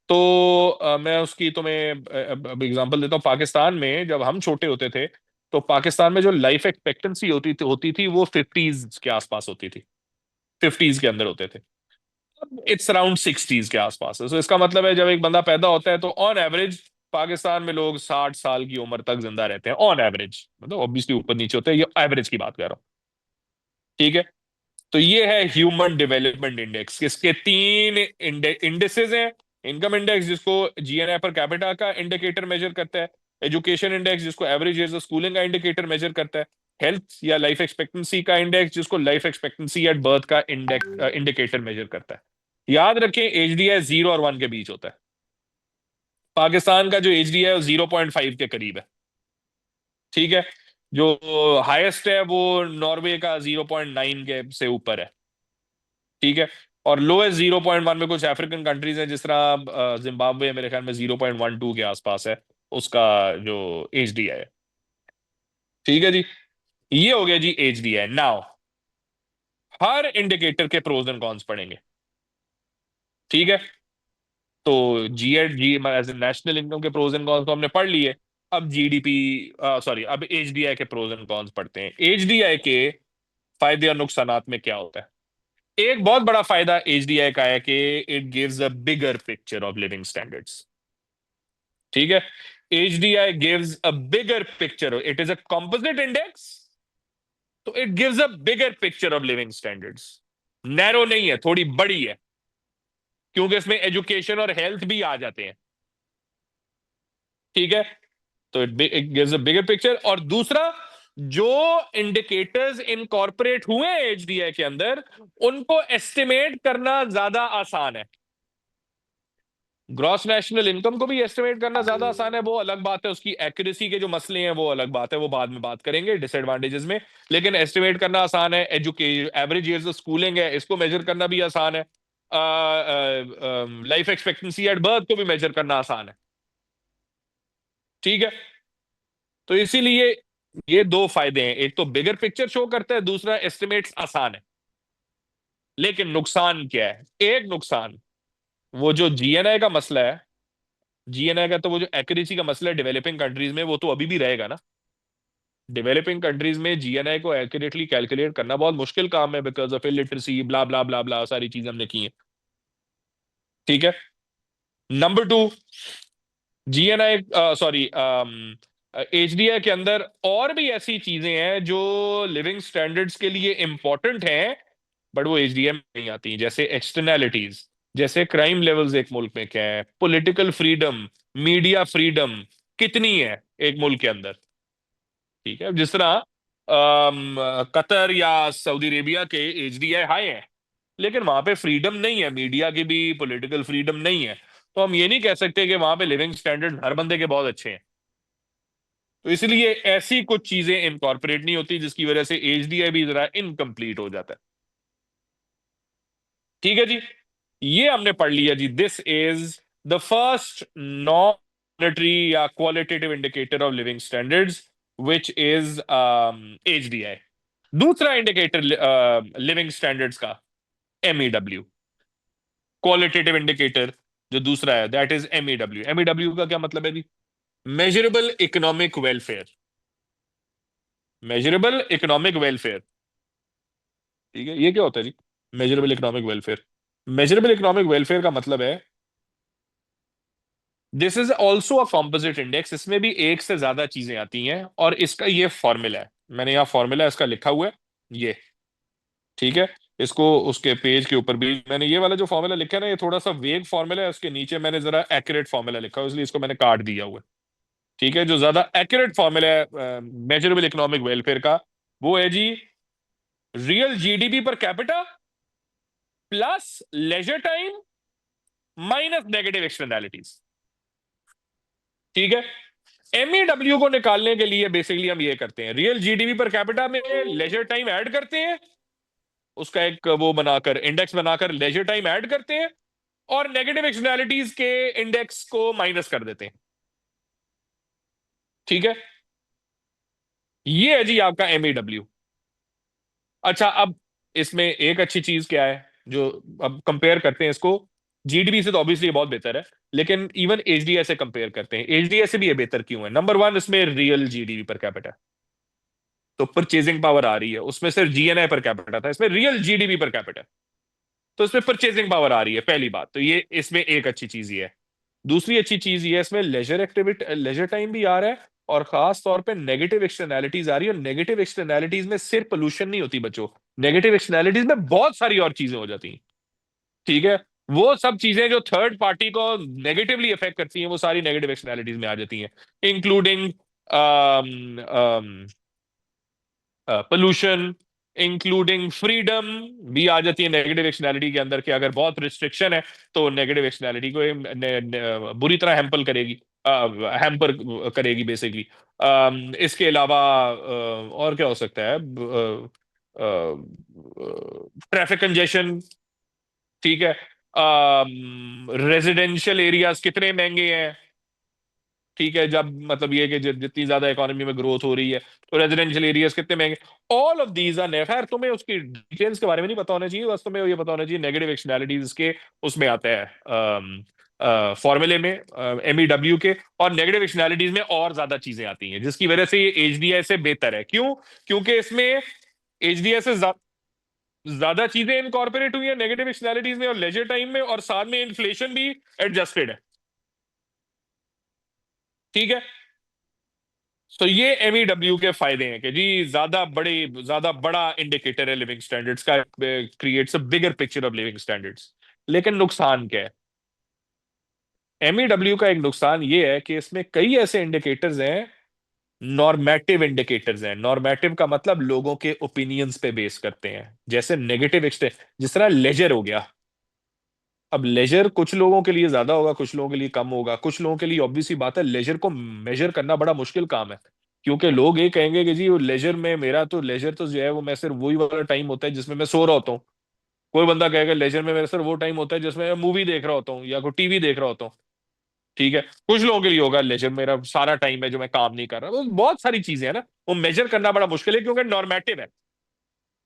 तो मैं उसकी तुम्हें एग्जांपल देता हूँ। पाकिस्तान में जब हम छोटे होते थे, तो पाकिस्तान में जो लाइफ एक्सपेक्टेंसी होती थी वो 50s के आसपास होती थी, 50s के अंदर होते थे। अब इट्स अराउंड 60s के आसपास है। तो इसका मतलब है जब एक बंदा पैदा होता है तो ऑन एवरेज पाकिस्तान में लोग 60 साल की उम्र तक जिंदा रहते हैं, ऑन एवरेज। मतलब ऑब्वियसली ऊपर नीचे होते हैं, ये एवरेज की बात कर रहा हूँ, ठीक है। तो ये है ह्यूमन डेवलपमेंट इंडेक्स। इसके 3 इंडेक्सेस हैं। इनकम इंडेक्स जिसको जीएनआई पर कैपिटा का इंडिकेटर मेजर करता है, एजुकेशन इंडेक्स जिसको एवरेज ईयर्स ऑफ स्कूलिंग का इंडिकेटर मेजर करता है, हेल्थ या लाइफ एक्सपेक्टेंसी का इंडेक्स जिसको लाइफ एक्सपेक्टेंसी एट बर्थ का इंडिकेटर मेजर करता है। याद रखें एचडीआई 0 और 1 के बीच होता है। पाकिस्तान का जो एचडीआई है 0.5 के करीब है, ठीक है। जो हाईएस्ट है वो नॉर्वे का 0.9 के से ऊपर है, ठीक है। और लोएस्ट 0.1 में कुछ अफ्रीकन कंट्रीज हैं, जिस तरह जिम्बाब्वे मेरे ख्याल में 0.12 के आसपास है उसका जो एचडीआई है, ठीक है जी। ये हो गया जी एचडीआई। नाउ हर इंडिकेटर के प्रोज एंड कॉन्स पढ़ेंगे, ठीक है। तो जीएड जी एज नेशनल इनकम के प्रोज एंड कॉन्स तो हमने पढ़ लिए। अब जीडीपी, सॉरी, अब एचडीआई के प्रोज एंड कॉन्स पढ़ते हैं। एचडीआई के फायदे और नुकसानात में क्या होता है? एक बहुत बड़ा फायदा एचडीआई का है कि it gives a bigger picture of living standards, ठीक है। HDI gives a bigger picture, it is a composite index, तो it gives a bigger picture of living standards. Narrow नहीं है, थोड़ी बड़ी है, क्योंकि इसमें एजुकेशन और हेल्थ भी आ जाते हैं, ठीक है। तो it gives a bigger picture. और दूसरा, जो इंडिकेटर्स इनकॉर्पोरेट हुए हैं एचडीआई के अंदर, उनको एस्टिमेट करना ज्यादा आसान है। ग्रॉस नेशनल इनकम को भी एस्टिमेट करना ज्यादा आसान है, वो अलग बात है। उसकी एक्यूरेसी के जो मसले हैं वो अलग बात है, वो बाद में बात करेंगे डिसएडवांटेजेस में। लेकिन एस्टिमेट करना आसान है। Education average years of schooling है, इसको मेजर करना भी आसान है। लाइफ एक्सपेक्टेंसी एट बर्थ को भी मेजर करना आसान है, ठीक है। तो इसीलिए ये 2 फायदे हैं, एक तो बिगर पिक्चर शो करता है, दूसरा एस्टिमेट्स आसान है। लेकिन नुकसान क्या है? एक नुकसान, वो जो जीएनआई का मसला है, जीएनआई का तो वो जो एक्यूरेसी का मसला है डेवलपिंग कंट्रीज में, वो तो अभी भी रहेगा ना। डेवलपिंग कंट्रीज में जीएनआई को एक्यूरेटली कैलकुलेट करना बहुत मुश्किल काम है, बिकॉज ऑफ इलिटरेसी, ब्ला ब्ला ब्ला ब्ला, सारी चीजें हमने की हैं, ठीक है। नंबर 2, जीएनआई, सॉरी, एचडीआई के अंदर और भी ऐसी चीजें हैं जो लिविंग स्टैंडर्ड्स के लिए इंपॉर्टेंट हैं, बट वो एचडीआई में नहीं आती, जैसे एक्सटर्नैलिटीज, जैसे क्राइम लेवल्स एक मुल्क में क्या है, पॉलिटिकल फ्रीडम, मीडिया फ्रीडम कितनी है एक मुल्क के अंदर, ठीक है। जिस तरह कतर या सऊदी अरेबिया के एचडीआई हाई है, लेकिन वहां पे फ्रीडम नहीं है, मीडिया की भी, पॉलिटिकल फ्रीडम नहीं है। तो हम ये नहीं कह सकते कि वहां पे लिविंग स्टैंडर्ड हर बंदे के बहुत अच्छे हैं। तो इसलिए ऐसी कुछ चीजें इनकॉर्पोरेट नहीं होती, जिसकी वजह से एचडीआई भी जरा इनकम्प्लीट हो जाता है। ठीक है जी, ये हमने पढ़ लिया जी। This is the first non monetary या qualitative indicator of living standards, which is HDI. दूसरा इंडिकेटर लिविंग स्टैंडर्ड्स का, एमईडब्ल्यू, क्वालिटेटिव इंडिकेटर जो दूसरा है, दैट इज एमईडब्ल्यू। एमईडब्ल्यू का क्या मतलब है जी? Measurable economic welfare. Measurable economic welfare, ठीक है, ये क्या होता है जी measurable economic welfare? Measurable economic welfare का मतलब है, this is also a composite index, इसमें भी एक से ज्यादा चीजें आती हैं, और इसका ये फॉर्मूला है, मैंने यहाँ फॉर्मूला इसका लिखा हुआ है ये, ठीक है। इसको उसके पेज के ऊपर भी मैंने ये वाला जो फॉर्मूला लिखा है ना, ये थोड़ा सा वेग फॉर्मूला है, उसके नीचे मैंने जरा एक्यूरेट फॉर्मूला लिखा है, इसलिए इसको मैंने काट दिया हुआ है। ठीक है, जो ज्यादा एक्यूरेट फॉर्मूला है मेजरेबल इकोनॉमिक वेलफेयर का, वो है जी real GDP per capita plus leisure time minus negative externalities. ठीक है, एमईडब्ल्यू को निकालने के लिए बेसिकली हम ये करते हैं, रियल जीडीपी पर कैपिटा में लेजर टाइम ऐड करते हैं, उसका एक वो बनाकर इंडेक्स बनाकर लेजर टाइम ऐड करते हैं, और नेगेटिव एक्सटर्नैलिटीज के इंडेक्स को माइनस कर देते हैं। ठीक है, ये है जी आपका एमईडब्ल्यू। अच्छा, अब इसमें एक अच्छी चीज क्या है, जो अब कंपेयर करते हैं इसको जीडीपी से, तो ऑब्वियसली बहुत बेहतर है, लेकिन इवन एचडीआई से कंपेयर करते हैं, एचडीआई से भी ये बेहतर क्यों है? नंबर वन, इसमें रियल जीडीपी पर कैपिटा, तो परचेजिंग पावर आ रही है, उसमें सिर्फ जीएनआई पर कैपिटा था, इसमें रियल जीडीपी पर कैपिटा, तो इसमें परचेजिंग पावर आ रही है, पहली बात तो ये इसमें एक अच्छी चीज ये है। दूसरी अच्छी चीज ये है, इसमें लेजर एक्टिविटी, लेजर टाइम भी आ रहा है, और खास तौर पे नेगेटिव एक्सटर्नैलिटीज आ रही है, और नेगेटिव एक्सटर्नैलिटीज में सिर्फ पोल्यूशन नहीं होती बच्चों, नेगेटिव एक्सटर्नैलिटीज में बहुत सारी और चीजें हो जाती हैं। ठीक है, वो सब चीजें जो थर्ड पार्टी को नेगेटिवली अफेक्ट करती हैं, वो सारी नेगेटिव एक्सटर्नैलिटीज में आ जाती हैं, इंक्लूडिंग पोल्यूशन, इंक्लूडिंग फ्रीडम भी आ जाती है नेगेटिव एक्सटर्नैलिटी के अंदर, कि अगर बहुत रिस्ट्रिक्शन है तो नेगेटिव एक्सटर्नैलिटी को बुरी तरह हैम्पर करेगी, हैम्पर करेगी बेसिकली। इसके अलावा और क्या हो सकता है? ट्रैफिक कंजेशन, ठीक है, रेजिडेंशियल एरियाज कितने महंगे हैं, ठीक है, जब मतलब ये कि जितनी ज्यादा इकोनॉमी में ग्रोथ हो रही है, तो रेजिडेंशियल एरियाज कितने महंगे, ऑल ऑफ दीज आर खैर तुम्हें उसकी डिटेल्स के बारे में नहीं पता होना चाहिए, बस तुम्हें ये पता होना चाहिए नेगेटिव एक्सटर्नैलिटीज के उसमें आता है फॉर्मूले में, एमईडब्ल्यू के, और नेगेटिव एक्सटर्नैलिटीज में और ज्यादा चीजें आती हैं, जिसकी वजह से ये एचडीआई से बेहतर है। क्यों? क्योंकि इसमें एचडीआई से ज्यादा चीजें इनकॉर्पोरेट हुई है नेगेटिव एक्सटर्नैलिटीज में और लेजर टाइम में, और साथ में इन्फ्लेशन भी एडजस्टेड है। ठीक है, तो ये एमईडब्ल्यू के फायदे हैं कि जी ज्यादा बड़ा इंडिकेटर है लिविंग स्टैंडर्ड्स का, creates a bigger picture of living standards. लेकिन नुकसान क्या है? एमईडब्ल्यू का एक नुकसान ये है कि इसमें कई ऐसे इंडिकेटर्स हैं, नॉर्मेटिव इंडिकेटर्स हैं। नॉर्मेटिव का मतलब लोगों के ओपिनियंस पे बेस करते हैं, जैसे नेगेटिव एक्सटे, जिस तरह लेजर हो गया। अब लेजर कुछ लोगों के लिए ज्यादा होगा, कुछ लोगों के लिए कम होगा, कुछ लोगों के लिए ऑब्वियस सी बात है लेजर को मेजर करना बड़ा मुश्किल काम है, क्योंकि लोग ये कहेंगे कि जी वो लेजर में, मेरा तो लेजर तो जो है वो मैं सिर्फ वही वाला टाइम होता है जिसमें मैं सो रहा होता हूँ। कोई बंदा कहेगा लेजर में मेरा सिर्फ वो टाइम होता है जिसमें मैं मूवी देख रहा होता हूँ या कोई टीवी देख रहा होता हूँ। ठीक है, कुछ लोगों के लिए होगा लेजर मेरा सारा टाइम है जो मैं काम नहीं कर रहा, वो बहुत सारी चीजें हैं ना, वो मेजर करना बड़ा मुश्किल है क्योंकि नॉर्मेटिव है।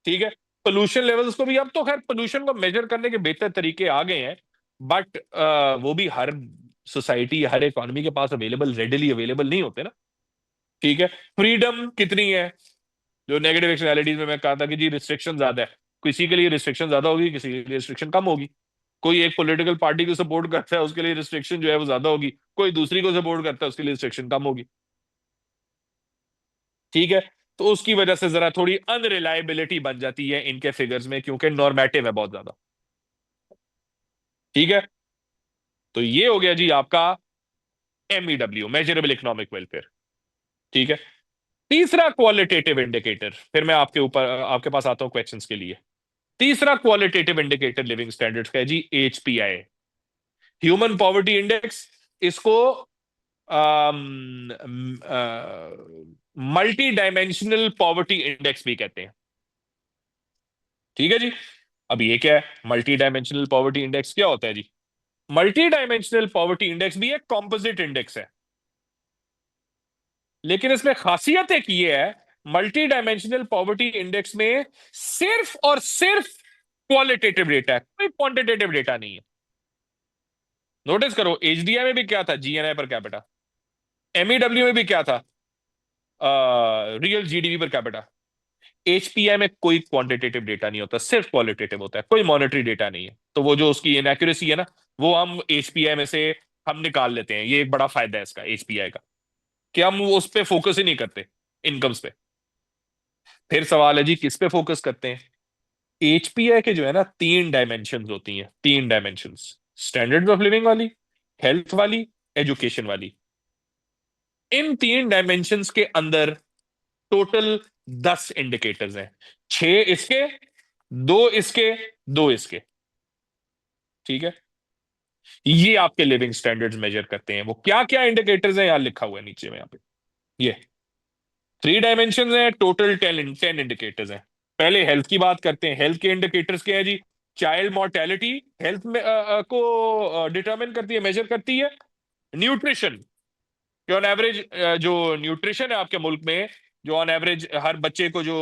ठीक है, पोल्यूशन लेवल्स को भी, अब तो खैर पोल्यूशन को मेजर करने के बेहतर तरीके आ गए हैं, बट वो भी हर सोसाइटी, हर इकोनॉमी के पास अवेलेबल, रेडिली अवेलेबल नहीं होते ना। ठीक है, फ्रीडम कितनी है? जो नेगेटिव एक्सटर्नैलिटीज में मैं कहा था कि जी रिस्ट्रिक्शन ज्यादा है, किसी के लिए रिस्ट्रिक्शन ज्यादा होगी, किसी के लिए रिस्ट्रिक्शन कम होगी। कोई एक पॉलिटिकल पार्टी को सपोर्ट करता है, उसके लिए रिस्ट्रिक्शन जो है वो ज्यादा होगी, कोई दूसरी को सपोर्ट करता है, उसके लिए रिस्ट्रिक्शन कम होगी। ठीक है, तो उसकी वजह से जरा थोड़ी अनरिलायबिलिटी बन जाती है इनके फिगर्स में, क्योंकि नॉर्मेटिव है बहुत ज्यादा। ठीक है, तो ये हो गया जी आपका एमईडब्ल्यू, मेजरेबल इकोनॉमिक वेलफेयर। ठीक है, तीसरा क्वालिटेटिव इंडिकेटर, फिर मैं आपके पास आता हूं क्वेश्चंस के लिए। तीसरा क्वालिटेटिव इंडिकेटर लिविंग स्टैंडर्ड्स का है जी एचपीआई, ह्यूमन पॉवर्टी इंडेक्स। इसको मल्टी डायमेंशनल पॉवर्टी इंडेक्स भी कहते हैं। ठीक है जी। अब ये क्या है मल्टी डायमेंशनल पॉवर्टी इंडेक्स, क्या होता है जी? मल्टी डायमेंशनल पॉवर्टी इंडेक्स भी एक कॉम्पोजिट इंडेक्स है, लेकिन इसमें खासियत एक ये है, मल्टी डायमेंशनल पॉवर्टी इंडेक्स में सिर्फ और सिर्फ क्वालिटेटिव डेटा है, कोई क्वांटिटेटिव डेटा नहीं है। नोटिस करो, एचडीआई में भी क्या था, जीएनआई पर कैपिटा। एमईडब्ल्यू में भी क्या था, रियल जीडीपी पर कैपिटा। एचपीआई में कोई क्वांटिटेटिव डेटा नहीं होता, सिर्फ क्वालिटेटिव होता है, कोई मॉनेटरी डेटा नहीं है। तो वो जो उसकी इनएक्यूरेसी है ना, वो हम एचपीआई में से हम निकाल लेते हैं। ये एक बड़ा फायदा है इसका एचपीआई का, कि हम उस पे फोकस ही नहीं करते, इनकम्स पे। फिर सवाल है जी किस पे फोकस करते हैं? एचपीआई के जो है ना, तीन डायमेंशंस होती हैं, तीन डायमेंशंस। स्टैंडर्ड्स ऑफ लिविंग वाली, हेल्थ वाली, एजुकेशन वाली। इन तीन डायमेंशंस के अंदर टोटल 10 इंडिकेटर्स हैं। 6 इसके, 2 इसके, 2 इसके। ठीक है। ये आपके लिविंग स्टैंडर्ड्स मेजर करते हैं। वो क्या क्या इंडिकेटर्स हैं, यहां लिखा हुआ है नीचे में, यहाँ पे। ये 3 डायमेंशन है, टोटल 10 इंडिकेटर्स हैं। पहले हेल्थ की बात करते हैं। हेल्थ के इंडिकेटर्स क्या है जी? चाइल्ड मोर्टेलिटी हेल्थ में को डिटरमिन करती है, मेजर करती है। न्यूट्रिशन, कि ऑन एवरेज जो न्यूट्रिशन है आपके मुल्क में, जो ऑन एवरेज हर बच्चे को जो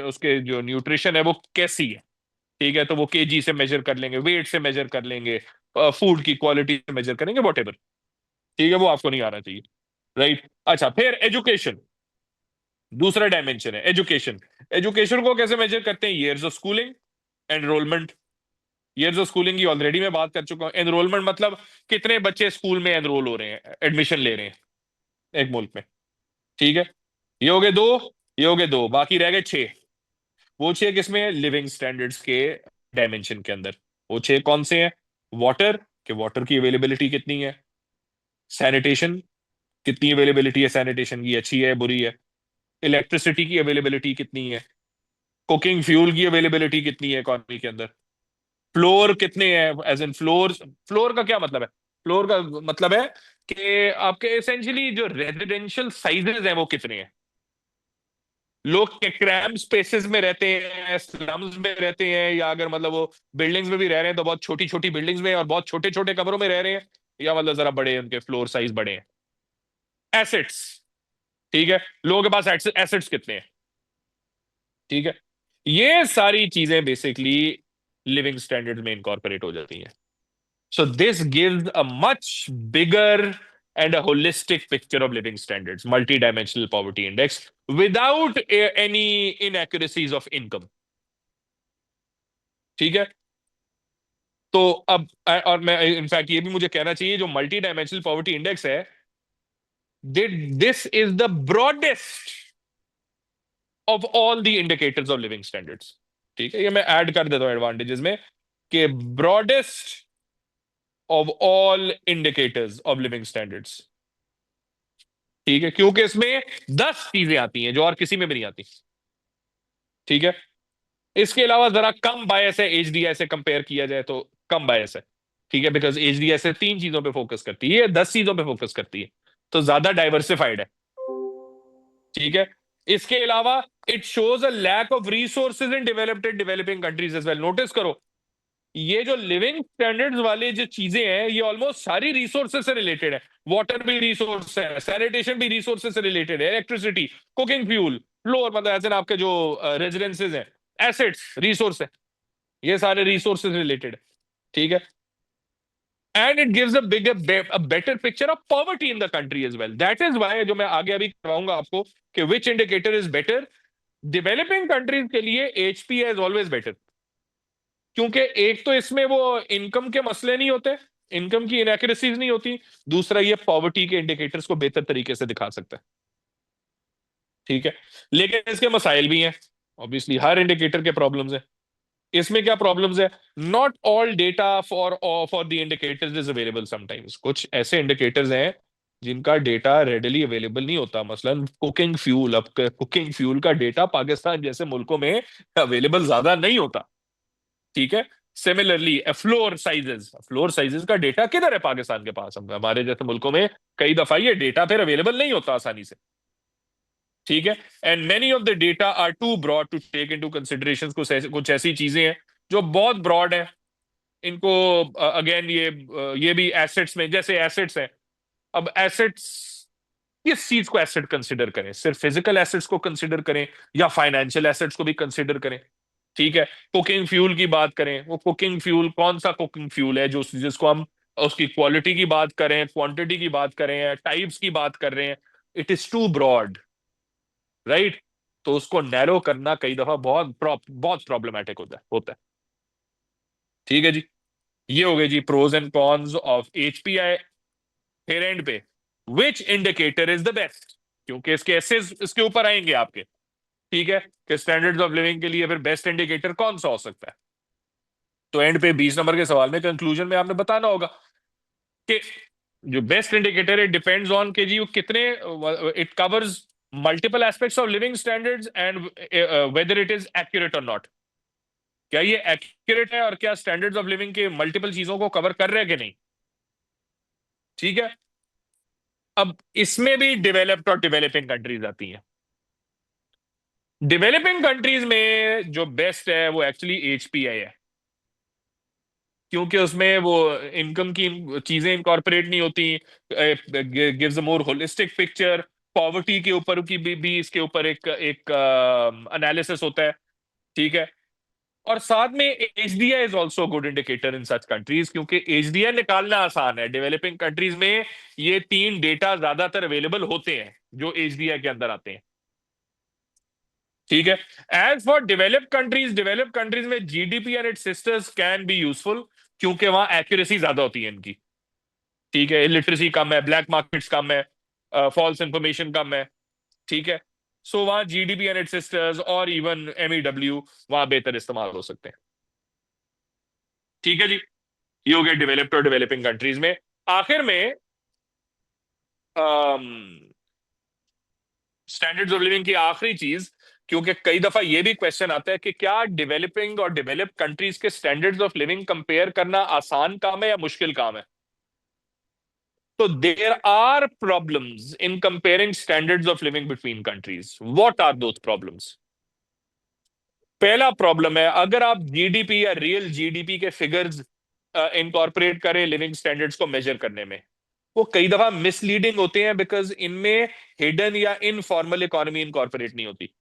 उसके जो न्यूट्रिशन है वो कैसी है। ठीक है, तो वो केजी से मेजर कर लेंगे, वेट से मेजर कर लेंगे, फूड की क्वालिटी से मेजर करेंगे, वॉट एवर। ठीक है, वो आपको नहीं आना चाहिए। राइट। अच्छा, फिर एजुकेशन, दूसरा डायमेंशन है एजुकेशन। एजुकेशन को कैसे मेजर करते हैं? Years of schooling, enrolment. Years of schooling की ऑलरेडी मैं बात कर चुका हूं। एनरोलमेंट मतलब कितने बच्चे स्कूल में एनरोल हो रहे हैं, एडमिशन ले रहे हैं एक मुल्क में। ठीक है, ये हो गए दो, ये हो गए दो, बाकी रह गए 6। वो 6 किसमें? लिविंग स्टैंडर्ड्स के डायमेंशन के अंदर। वो 6 कौन से हैं? वाटर, के वाटर की अवेलेबिलिटी कितनी है। सैनिटेशन, कितनी अवेलेबिलिटी है सैनिटेशन की, अच्छी है बुरी है। इलेक्ट्रिसिटी की अवेलेबिलिटी कितनी है। कुकिंग फ्यूल की अवेलेबिलिटी कितनी है इकोनॉमी के अंदर। फ्लोर कितने हैं, एज इन फ्लोर। फ्लोर का क्या मतलब है? फ्लोर का मतलब है कि आपके एसेंशियली जो रेजिडेंशियल साइजेस हैं वो कितने हैं। लोग के क्रैम स्पेसेस में रहते हैं, स्लम्स में रहते हैं, या अगर मतलब वो बिल्डिंग्स में भी रह रहे हैं तो बहुत छोटी छोटी बिल्डिंग्स में और बहुत छोटे छोटे कमरों में रह रहे हैं, या मतलब जरा बड़े उनके फ्लोर साइज बड़े हैं। एसेट्स, ठीक है, लोगों के पास एसेट्स कितने हैं। ठीक है, ये सारी चीजें बेसिकली लिविंग स्टैंडर्ड में इनकॉर्पोरेट हो जाती हैं। So this gives a much bigger and a holistic picture of living standards, multi-dimensional poverty index, without any inaccuracies of income. ठीक है। तो अब और मैं इनफैक्ट ये भी मुझे कहना चाहिए, जो मल्टी डायमेंशनल पॉवर्टी इंडेक्स है, this is the broadest of all the indicators of living standards. ठीक है, ये मैं ऐड कर देता हूं एडवांटेजेस में, कि broadest of all indicators of living standards. ठीक है, क्योंकि इसमें 10 चीजें आती हैं जो और किसी में भी नहीं आती। ठीक है, इसके अलावा जरा कम बायस है एचडीआई से कंपेयर किया जाए तो, कम बायस है। ठीक है, बिकॉज एचडीआई से 3 चीजों पे फोकस करती है, ये 10 चीजों पे फोकस करती है, तो ज्यादा डाइवर्सिफाइड है। ठीक है, इसके अलावा it shows a lack of resources in developed and developing countries as well. Notice करो, ये जो लिविंग स्टैंडर्ड्स वाले जो चीजें हैं, ये ऑलमोस्ट सारी रिसोर्सेज से रिलेटेड है। वाटर भी रिसोर्स है, सैनिटेशन भी रिसोर्सेज से रिलेटेड है, इलेक्ट्रिसिटी, कुकिंग फ्यूल, फ्लोर मतलब ऐसे ना आपके जो रेजिडेंसेज हैं, एसेट्स रिसोर्स है, ये सारे रिसोर्सेज रिलेटेड है। ठीक है, and it gives a better picture of poverty in the country as well. That is why, जो मैं आगे अभी करवाऊंगा आपको, कि which indicator is better. Developing countries के लिए एचपी इज ऑलवेज बेटर, क्योंकि एक तो इसमें वो इनकम के मसले नहीं होते, इनकम की इनएक्यूरेसीज नहीं होती। दूसरा, ये पॉवर्टी के इंडिकेटर्स को बेहतर तरीके से दिखा सकता है। ठीक है, लेकिन इसके मसाइल भी हैं। ऑब्वियसली हर इंडिकेटर के प्रॉब्लम्स हैं। इसमें क्या प्रॉब्लम्स है? Not all data for the indicators is available sometimes. कुछ ऐसे इंडिकेटर्स हैं जिनका डेटा रेडिली अवेलेबल नहीं होता। मसलन कुकिंग फ्यूल, अब कुकिंग फ्यूल का डेटा पाकिस्तान जैसे मुल्कों में अवेलेबल ज्यादा नहीं होता। ठीक है, सिमिलरली फ्लोर साइजेस का डेटा किधर है पाकिस्तान के पास? हमारे जैसे मुल्कों में कई दफा ये डेटा फिर अवेलेबल नहीं होता आसानी से, ठीक है। And many of the data are too broad to take into consideration. कुछ ऐसी चीजें हैं जो बहुत ब्रॉड है, इनको अगेन ये भी एसेट्स में, जैसे एसेट्स है, अब एसेट्स किस चीज को एसेट कंसिडर करें? सिर्फ फिजिकल एसेट्स को कंसिडर करें या फाइनेंशियल एसेट्स को भी कंसिडर करें? ठीक है, कुकिंग फ्यूल की बात करें, वो कुकिंग फ्यूल कौन सा कुकिंग फ्यूल है जो जिसको हम उसकी क्वालिटी की बात करें, क्वांटिटी की बात करें, टाइप्स की बात कर रहे हैं, it is too broad, right? तो उसको नैरो करना कई दफा बहुत प्रॉब्लमेटिक होता है। ठीक है जी, ये हो गए जी pros and cons of HPI. फिर एंड पे which indicator is the best, क्योंकि इसके ऐसे इसके ऊपर आएंगे आपके, ठीक है, कि स्टैंडर्ड्स ऑफ लिविंग के लिए फिर बेस्ट इंडिकेटर कौन सा हो सकता है। तो एंड पे 20 नंबर के सवाल में कंक्लूजन में आपने बताना होगा कि जो बेस्ट इंडिकेटर है डिपेंड्स ऑन के जी वो कितने, it covers multiple aspects of living standards and whether it is accurate और नॉट। क्या ये एक्यूरेट है और क्या स्टैंडर्ड्स ऑफ लिविंग के मल्टीपल चीजों को कवर कर रहे हैं कि नहीं, ठीक है। अब इसमें भी डेवलप्ड और डेवलपिंग कंट्रीज आती हैं। डेवलपिंग कंट्रीज में जो बेस्ट है वो एक्चुअली एचपीआई है, क्योंकि उसमें वो इनकम की चीजें इनकॉर्पोरेट नहीं होती, gives a more holistic picture. Poverty के ऊपर की भी इसके ऊपर एक एक एनालिसिस होता है, ठीक है। और साथ में HDI is also good indicator in such countries, क्योंकि एचडीआई निकालना आसान है डेवलपिंग कंट्रीज में। ये तीन डेटा ज्यादातर अवेलेबल होते हैं जो एचडीआई के अंदर आते हैं, ठीक है। एज फॉर डेवलप कंट्रीज में GDP and its sisters can be useful, क्योंकि वहां एक्यूरेसी ज्यादा होती है इनकी, ठीक है। लिटरेसी कम है, ब्लैक मार्केट्स कम है, फॉल्स इंफॉर्मेशन कम है, ठीक है। सो वहां जीडीपी एंड इट्स सिस्टर्स और इवन एमईडब्ल्यू वहां बेहतर इस्तेमाल हो सकते हैं, ठीक है जी। ये हो गया डेवलप्ड और डेवलपिंग कंट्रीज में। आखिर में स्टैंडर्ड्स ऑफ लिविंग की आखिरी चीज, क्योंकि कई दफा ये भी क्वेश्चन आता है कि क्या डेवलपिंग और डेवलप्ड कंट्रीज के स्टैंडर्ड्स ऑफ लिविंग कंपेयर करना आसान काम है या मुश्किल काम है? तो there are problems in comparing standards of living between countries. What are those problems? पहला प्रॉब्लम है, अगर आप जीडीपी या रियल जीडीपी के फिगर्स इनकॉर्पोरेट करें लिविंग स्टैंडर्ड्स को मेजर करने में, वो कई दफा मिसलीडिंग होते हैं, बिकॉज इनमें हिडन या इनफॉर्मल इकोनॉमी इनकॉर्पोरेट नहीं होती।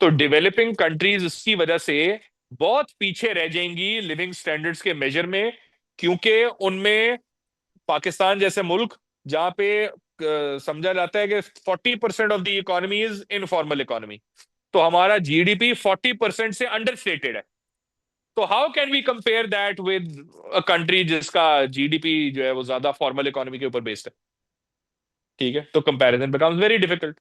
तो डेवलपिंग कंट्रीज इसकी वजह से बहुत पीछे रह जाएंगी लिविंग स्टैंडर्ड्स के मेजर में, क्योंकि उनमें पाकिस्तान जैसे मुल्क जहां पे समझा जाता है कि 40% of the economy is informal economy, तो हमारा जीडीपी 40% से अंडरस्टेटेड है। तो how can we compare that with a country जिसका जीडीपी जो है वो ज्यादा फॉर्मल इकोनॉमी के ऊपर बेस्ड है, ठीक है। तो कंपैरिजन बिकम्स वेरी डिफिकल्ट।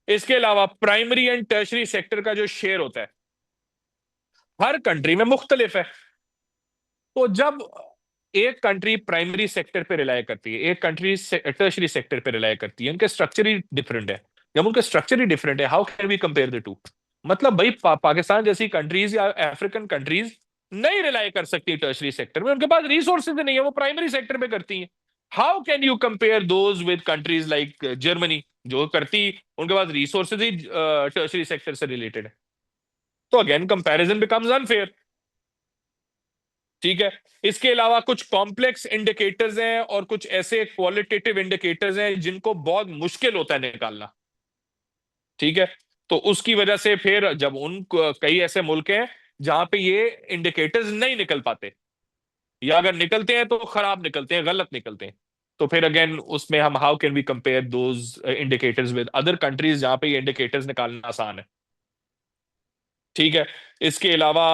इसके अलावा प्राइमरी एंड टर्शरी सेक्टर का जो शेयर होता है हर कंट्री में मुख्तलिफ है। तो जब एक कंट्री प्राइमरी सेक्टर पे रिलाय करती है, एक कंट्री टर्शरी सेक्टर पे रिलाय करती है, उनके स्ट्रक्चर ही डिफरेंट है। जब उनके स्ट्रक्चर ही डिफरेंट है, how can we compare the two? मतलब भाई पाकिस्तान जैसी कंट्रीज या अफ्रीकन कंट्रीज नहीं रिलाय कर सकती टर्शरी सेक्टर में, उनके पास रिसोर्सेज नहीं है, वो प्राइमरी सेक्टर पे करती हैं। How can you compare those with countries like Germany जो करती, उनके पास रिसोर्सेज ही टर्शरी सेक्टर से रिलेटेड है? तो अगेन कंपैरिजन बिकम्स अनफेयर, ठीक है। इसके अलावा कुछ कॉम्प्लेक्स इंडिकेटर्स हैं और कुछ ऐसे क्वालिटेटिव इंडिकेटर्स हैं जिनको बहुत मुश्किल होता है निकालना, ठीक है। तो उसकी वजह से फिर जब कई ऐसे मुल्क हैं जहां पे ये इंडिकेटर्स नहीं निकल पाते, या अगर निकलते हैं तो खराब निकलते हैं, गलत निकलते हैं, तो फिर अगेन उसमें हम how can we compare those indicators with other countries जहां पे ये इंडिकेटर्स निकालना आसान है, ठीक है। इसके अलावा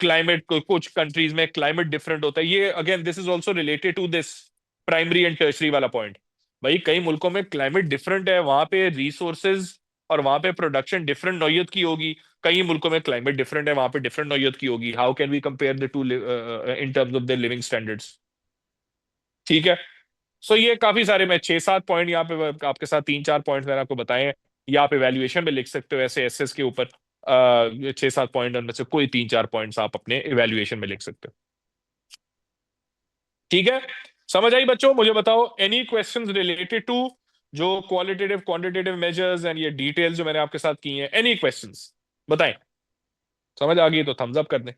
क्लाइमेट, कुछ कंट्रीज में क्लाइमेट डिफरेंट होता है, ये again this is also related to this primary and tertiary वाला पॉइंट। भाई कई मुल्कों में क्लाइमेट डिफरेंट है, वहां पे रिसोर्सेज और वहां पे प्रोडक्शन डिफरेंट नौयत की होगी। कई मुल्कों में क्लाइमेट डिफरेंट है, वहां पे डिफरेंट नौयत की होगी। How can we compare the two in terms of the living standards, ठीक है। सो ये काफी सारे, मैं 6-7 पॉइंट यहाँ पे आपके साथ 3-4 पॉइंट मैंने आपको बताए हैं, या आप इवेल्युएशन में लिख सकते हो ऐसे एसेस के ऊपर। छह सात पॉइंट में से कोई तीन चार पॉइंट्स आप अपने इवेल्युएशन में लिख सकते हो। ठीक है, समझ आई बच्चों? मुझे बताओ एनी क्वेश्चंस रिलेटेड टू जो क्वालिटेटिव क्वांटिटेटिव मेजर्स एंड ये डिटेल्स जो मैंने आपके साथ की हैं, एनी क्वेश्चंस बताएं। समझ आ गई तो थम्स अप कर दें।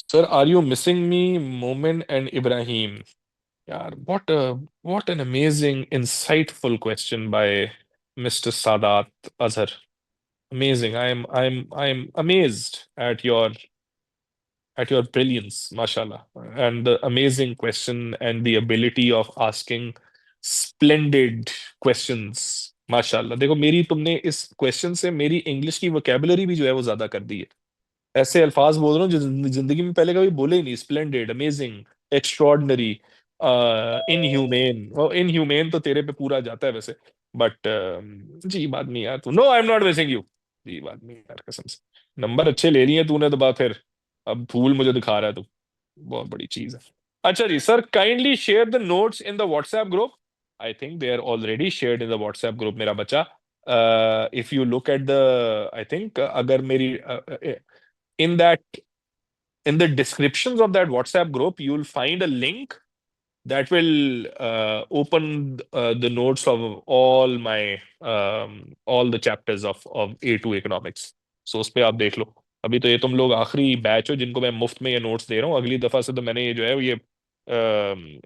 Sir are you missing me, Momin and Ibrahim? यार what an amazing insightful question by mister Sadat Azhar. Amazing. I'm amazed at your brilliance, mashallah, and the amazing question and the ability of asking splendid questions, माशाल्लाह। देखो मेरी तुमने इस question से मेरी English की vocabulary भी जो है वो ज्यादा कर दी है। ऐसे अल्फाज बोल रहा हूँ जो जिंदगी में पहले कभी बोले ही नहीं। Splendid, amazing, extraordinary, inhumane. और इनह्यूमेन तो तेरे पे पूरा जाता है वैसे, बट जी बात नहीं यार। तू, no I am not missing you. जी बात नहीं यार, कसम से नंबर अच्छे ले लिए तूने तो बात फिर अब फूल मुझे दिखा रहा है तू। बहुत बड़ी चीज है। अच्छा जी sir, kindly share the notes in the WhatsApp group. I think they are already shared in the WhatsApp group मेरा बच्चा। If you look at the, I think अगर मेरी in that in the descriptions of that WhatsApp group, you'll find a link that will open the notes of all the chapters of A2 economics. So उस पे आप देख लो। अभी तो ये तुम लोग आखिरी बैच हो जिनको मैं मुफ्त में ये नोट्स दे रहा हूँ। अगली दफा से तो मैंने ये जो है ये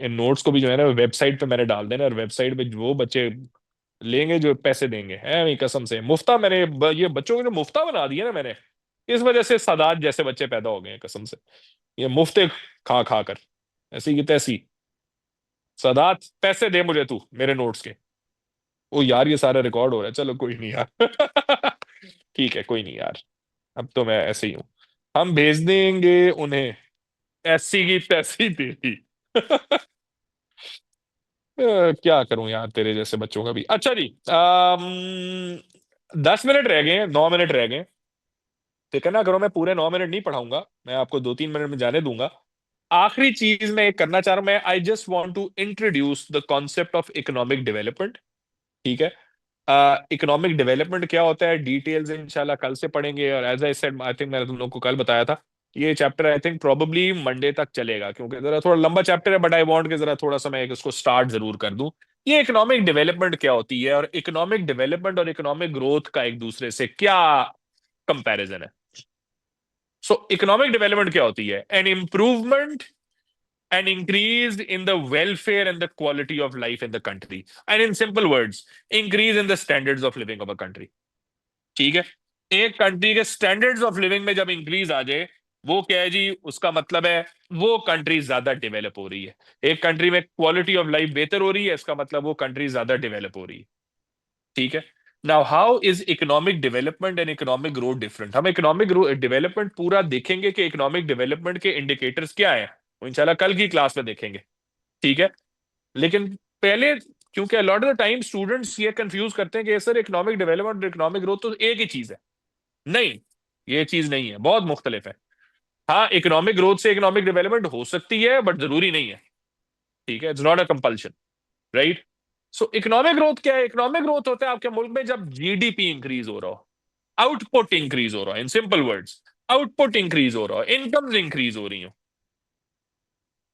इन नोट्स को भी जो है ना वेबसाइट पे मैंने डाल देना। और वेबसाइट पे वो बच्चे लेंगे जो पैसे देंगे, है नहीं, कसम से मुफ्ता मैंने ये बच्चों को जो मुफ्ता बना दिया ना मैंने, इस वजह से सादात जैसे बच्चे पैदा हो गए हैं, कसम से। ये मुफ्ते खा खा कर, ऐसी की तैसी। सादात पैसे दे मुझे तू मेरे नोट्स के। ओ यार ये सारा रिकॉर्ड हो रहा है, चलो कोई नहीं यार। ठीक है कोई नहीं यार, अब तो मैं ऐसे ही हूँ। हम भेज देंगे उन्हें, ऐसी की तैसी तेरी। क्या करूं यार तेरे जैसे बच्चों का भी। अच्छा जी, 10 मिनट रह गए हैं, 9 मिनट रह गए। फिक्र ना करो, मैं पूरे 9 मिनट नहीं पढ़ाऊंगा, मैं आपको 2-3 मिनट में जाने दूंगा। आखिरी चीज मैं एक करना चाह रहा हूं, मैं I just want to introduce the concept of economic development. ठीक है, इकोनॉमिक डेवलपमेंट क्या होता है डिटेल्स इंशाल्लाह कल से पढ़ेंगे। और as I said, I think मैंने तुम लोग को कल बताया था, ये chapter I think probably Monday तक चलेगा, क्योंकि जरा थोड़ा लंबा चैप्टर है, बट आई वांट कि जरा थोड़ा सा मैं इसको स्टार्ट जरूर कर दूं। ये इकोनॉमिक डेवलपमेंट क्या होती है और इकोनॉमिक डेवलपमेंट और इकोनॉमिक ग्रोथ का एक दूसरे से क्या कंपैरिजन है। सो इकोनॉमिक डेवलपमेंट क्या होती है? An improvement and increase in the welfare and the quality of life in the country. And in simple words, increase in the standards of living of a country. ठीक है, एक country के standards of living में जब increase आ जाए, वो क्या है जी? उसका मतलब है वो कंट्री ज्यादा डेवलप हो रही है। एक कंट्री में क्वालिटी ऑफ लाइफ बेहतर हो रही है, इसका मतलब वो कंट्री ज्यादा डेवलप हो रही है। ठीक है, now how is economic development and economic growth different? हम इकोनॉमिक डेवलपमेंट पूरा देखेंगे कि इकोनॉमिक डेवलपमेंट के इंडिकेटर्स क्या हैं, वो इंशाल्लाह कल की क्लास में देखेंगे। ठीक है, लेकिन पहले, क्योंकि a lot of the time students ये कंफ्यूज करते हैं कि सर इकोनॉमिक डेवलपमेंट और इकोनॉमिक ग्रोथ तो एक ही चीज है। नहीं, ये चीज नहीं है, बहुत मुख्तलिफ है। हाँ, इकोनॉमिक ग्रोथ से इकोनॉमिक डेवलपमेंट हो सकती है, बट जरूरी नहीं है। ठीक है, it's not a compulsion, right? So economic growth क्या है? इकोनॉमिक ग्रोथ होता है आपके मुल्क में जब जीडीपी इंक्रीज हो रहा हो, आउटपुट इंक्रीज हो रहा है। In simple words, output increase हो रहा हो, इनकम्स इंक्रीज हो रही हो।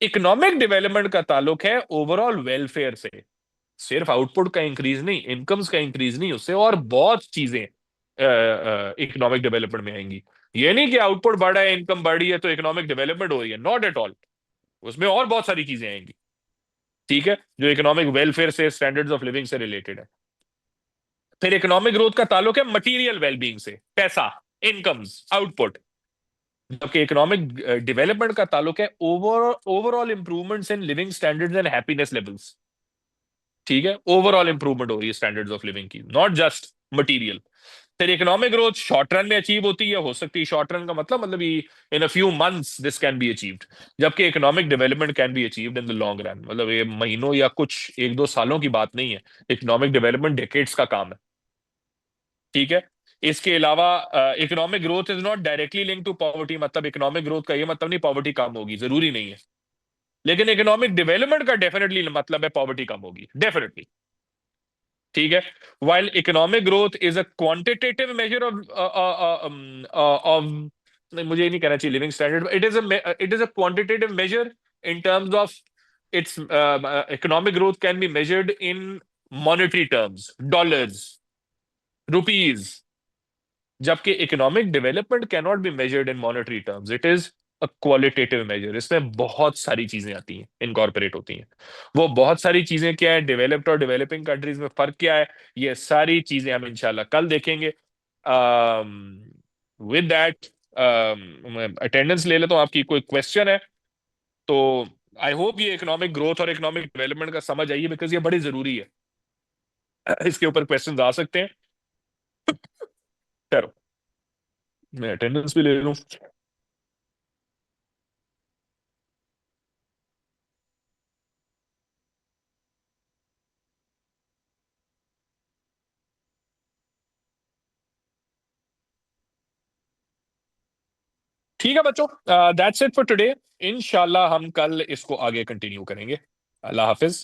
इकोनॉमिक डेवलपमेंट का ताल्लुक है ओवरऑल वेलफेयर से। सिर्फ आउटपुट का इंक्रीज नहीं, इनकम्स का इंक्रीज नहीं, उससे और बहुत चीजें इकोनॉमिक डेवलपमेंट में आएंगी। ये नहीं कि आउटपुट बढ़ा है, इनकम बढ़ी है तो इकोनॉमिक डेवलपमेंट हो रही है, नॉट एट ऑल। उसमें और बहुत सारी चीजें आएंगी, ठीक है, जो इकोनॉमिक वेलफेयर से, स्टैंडर्ड्स ऑफ लिविंग से रिलेटेड है। फिर इकोनॉमिक ग्रोथ का ताल्लुक है मटीरियल वेलबींग से, पैसा, इनकम्स, आउटपुट। जबकि इकोनॉमिक डेवलपमेंट का ताल्लुक है overall improvements in living standards and happiness levels. ठीक है, ओवरऑल इंप्रूवमेंट हो रही है स्टैंडर्ड्स ऑफ लिविंग की, नॉट जस्ट मटीरियल। फिर इकोनॉमिक ग्रोथ शॉर्ट रन में अचीव होती है, हो सकती है शॉर्ट रन का मतलब ये in a few months this can be achieved. जबकि economic development can be achieved in the long run, मतलब ये महीनों या कुछ 1-2 सालों की बात नहीं है। इकोनॉमिक डेवलपमेंट डेकेड्स का काम है। ठीक है, इसके अलावा economic growth is not directly link to poverty, मतलब इकोनॉमिक ग्रोथ का ये मतलब नहीं पॉवर्टी कम होगी, जरूरी नहीं है। लेकिन इकोनॉमिक डेवलपमेंट का डेफिनेटली मतलब है पॉवर्टी कम होगी, डेफिनेटली। ठीक है। while economic growth is a quantitative measure of नहीं, मुझे ये नहीं कहना चाहिए living standard, it is a quantitative measure in terms of its economic growth can be measured in monetary terms, dollars, rupees, जबकि economic development can not be measured in monetary terms, it is a qualitative measure. इसमें बहुत सारी चीजें आती हैं, incorporate होती हैं। वो बहुत सारी चीजें क्या है, डेवलप्ड और डेवलपिंग कंट्रीज में फर्क क्या है, ये सारी चीजें हम इंशाल्लाह कल देखेंगे। विद दैट मैं अटेंडेंस ले लेता हूँ, आपकी कोई क्वेश्चन है तो आई होप ये इकोनॉमिक ग्रोथ और इकोनॉमिक डेवलपमेंट का समझ आइए, बिकॉज ये बड़ी जरूरी है। इसके ऊपर क्वेश्चंस आ सकते हैं। चलो मैं अटेंडेंस भी ले लूँ। ठीक है बच्चों, दैट्स इट फॉर टुडे। इंशाल्लाह हम कल इसको आगे कंटिन्यू करेंगे। अल्लाह हाफिज।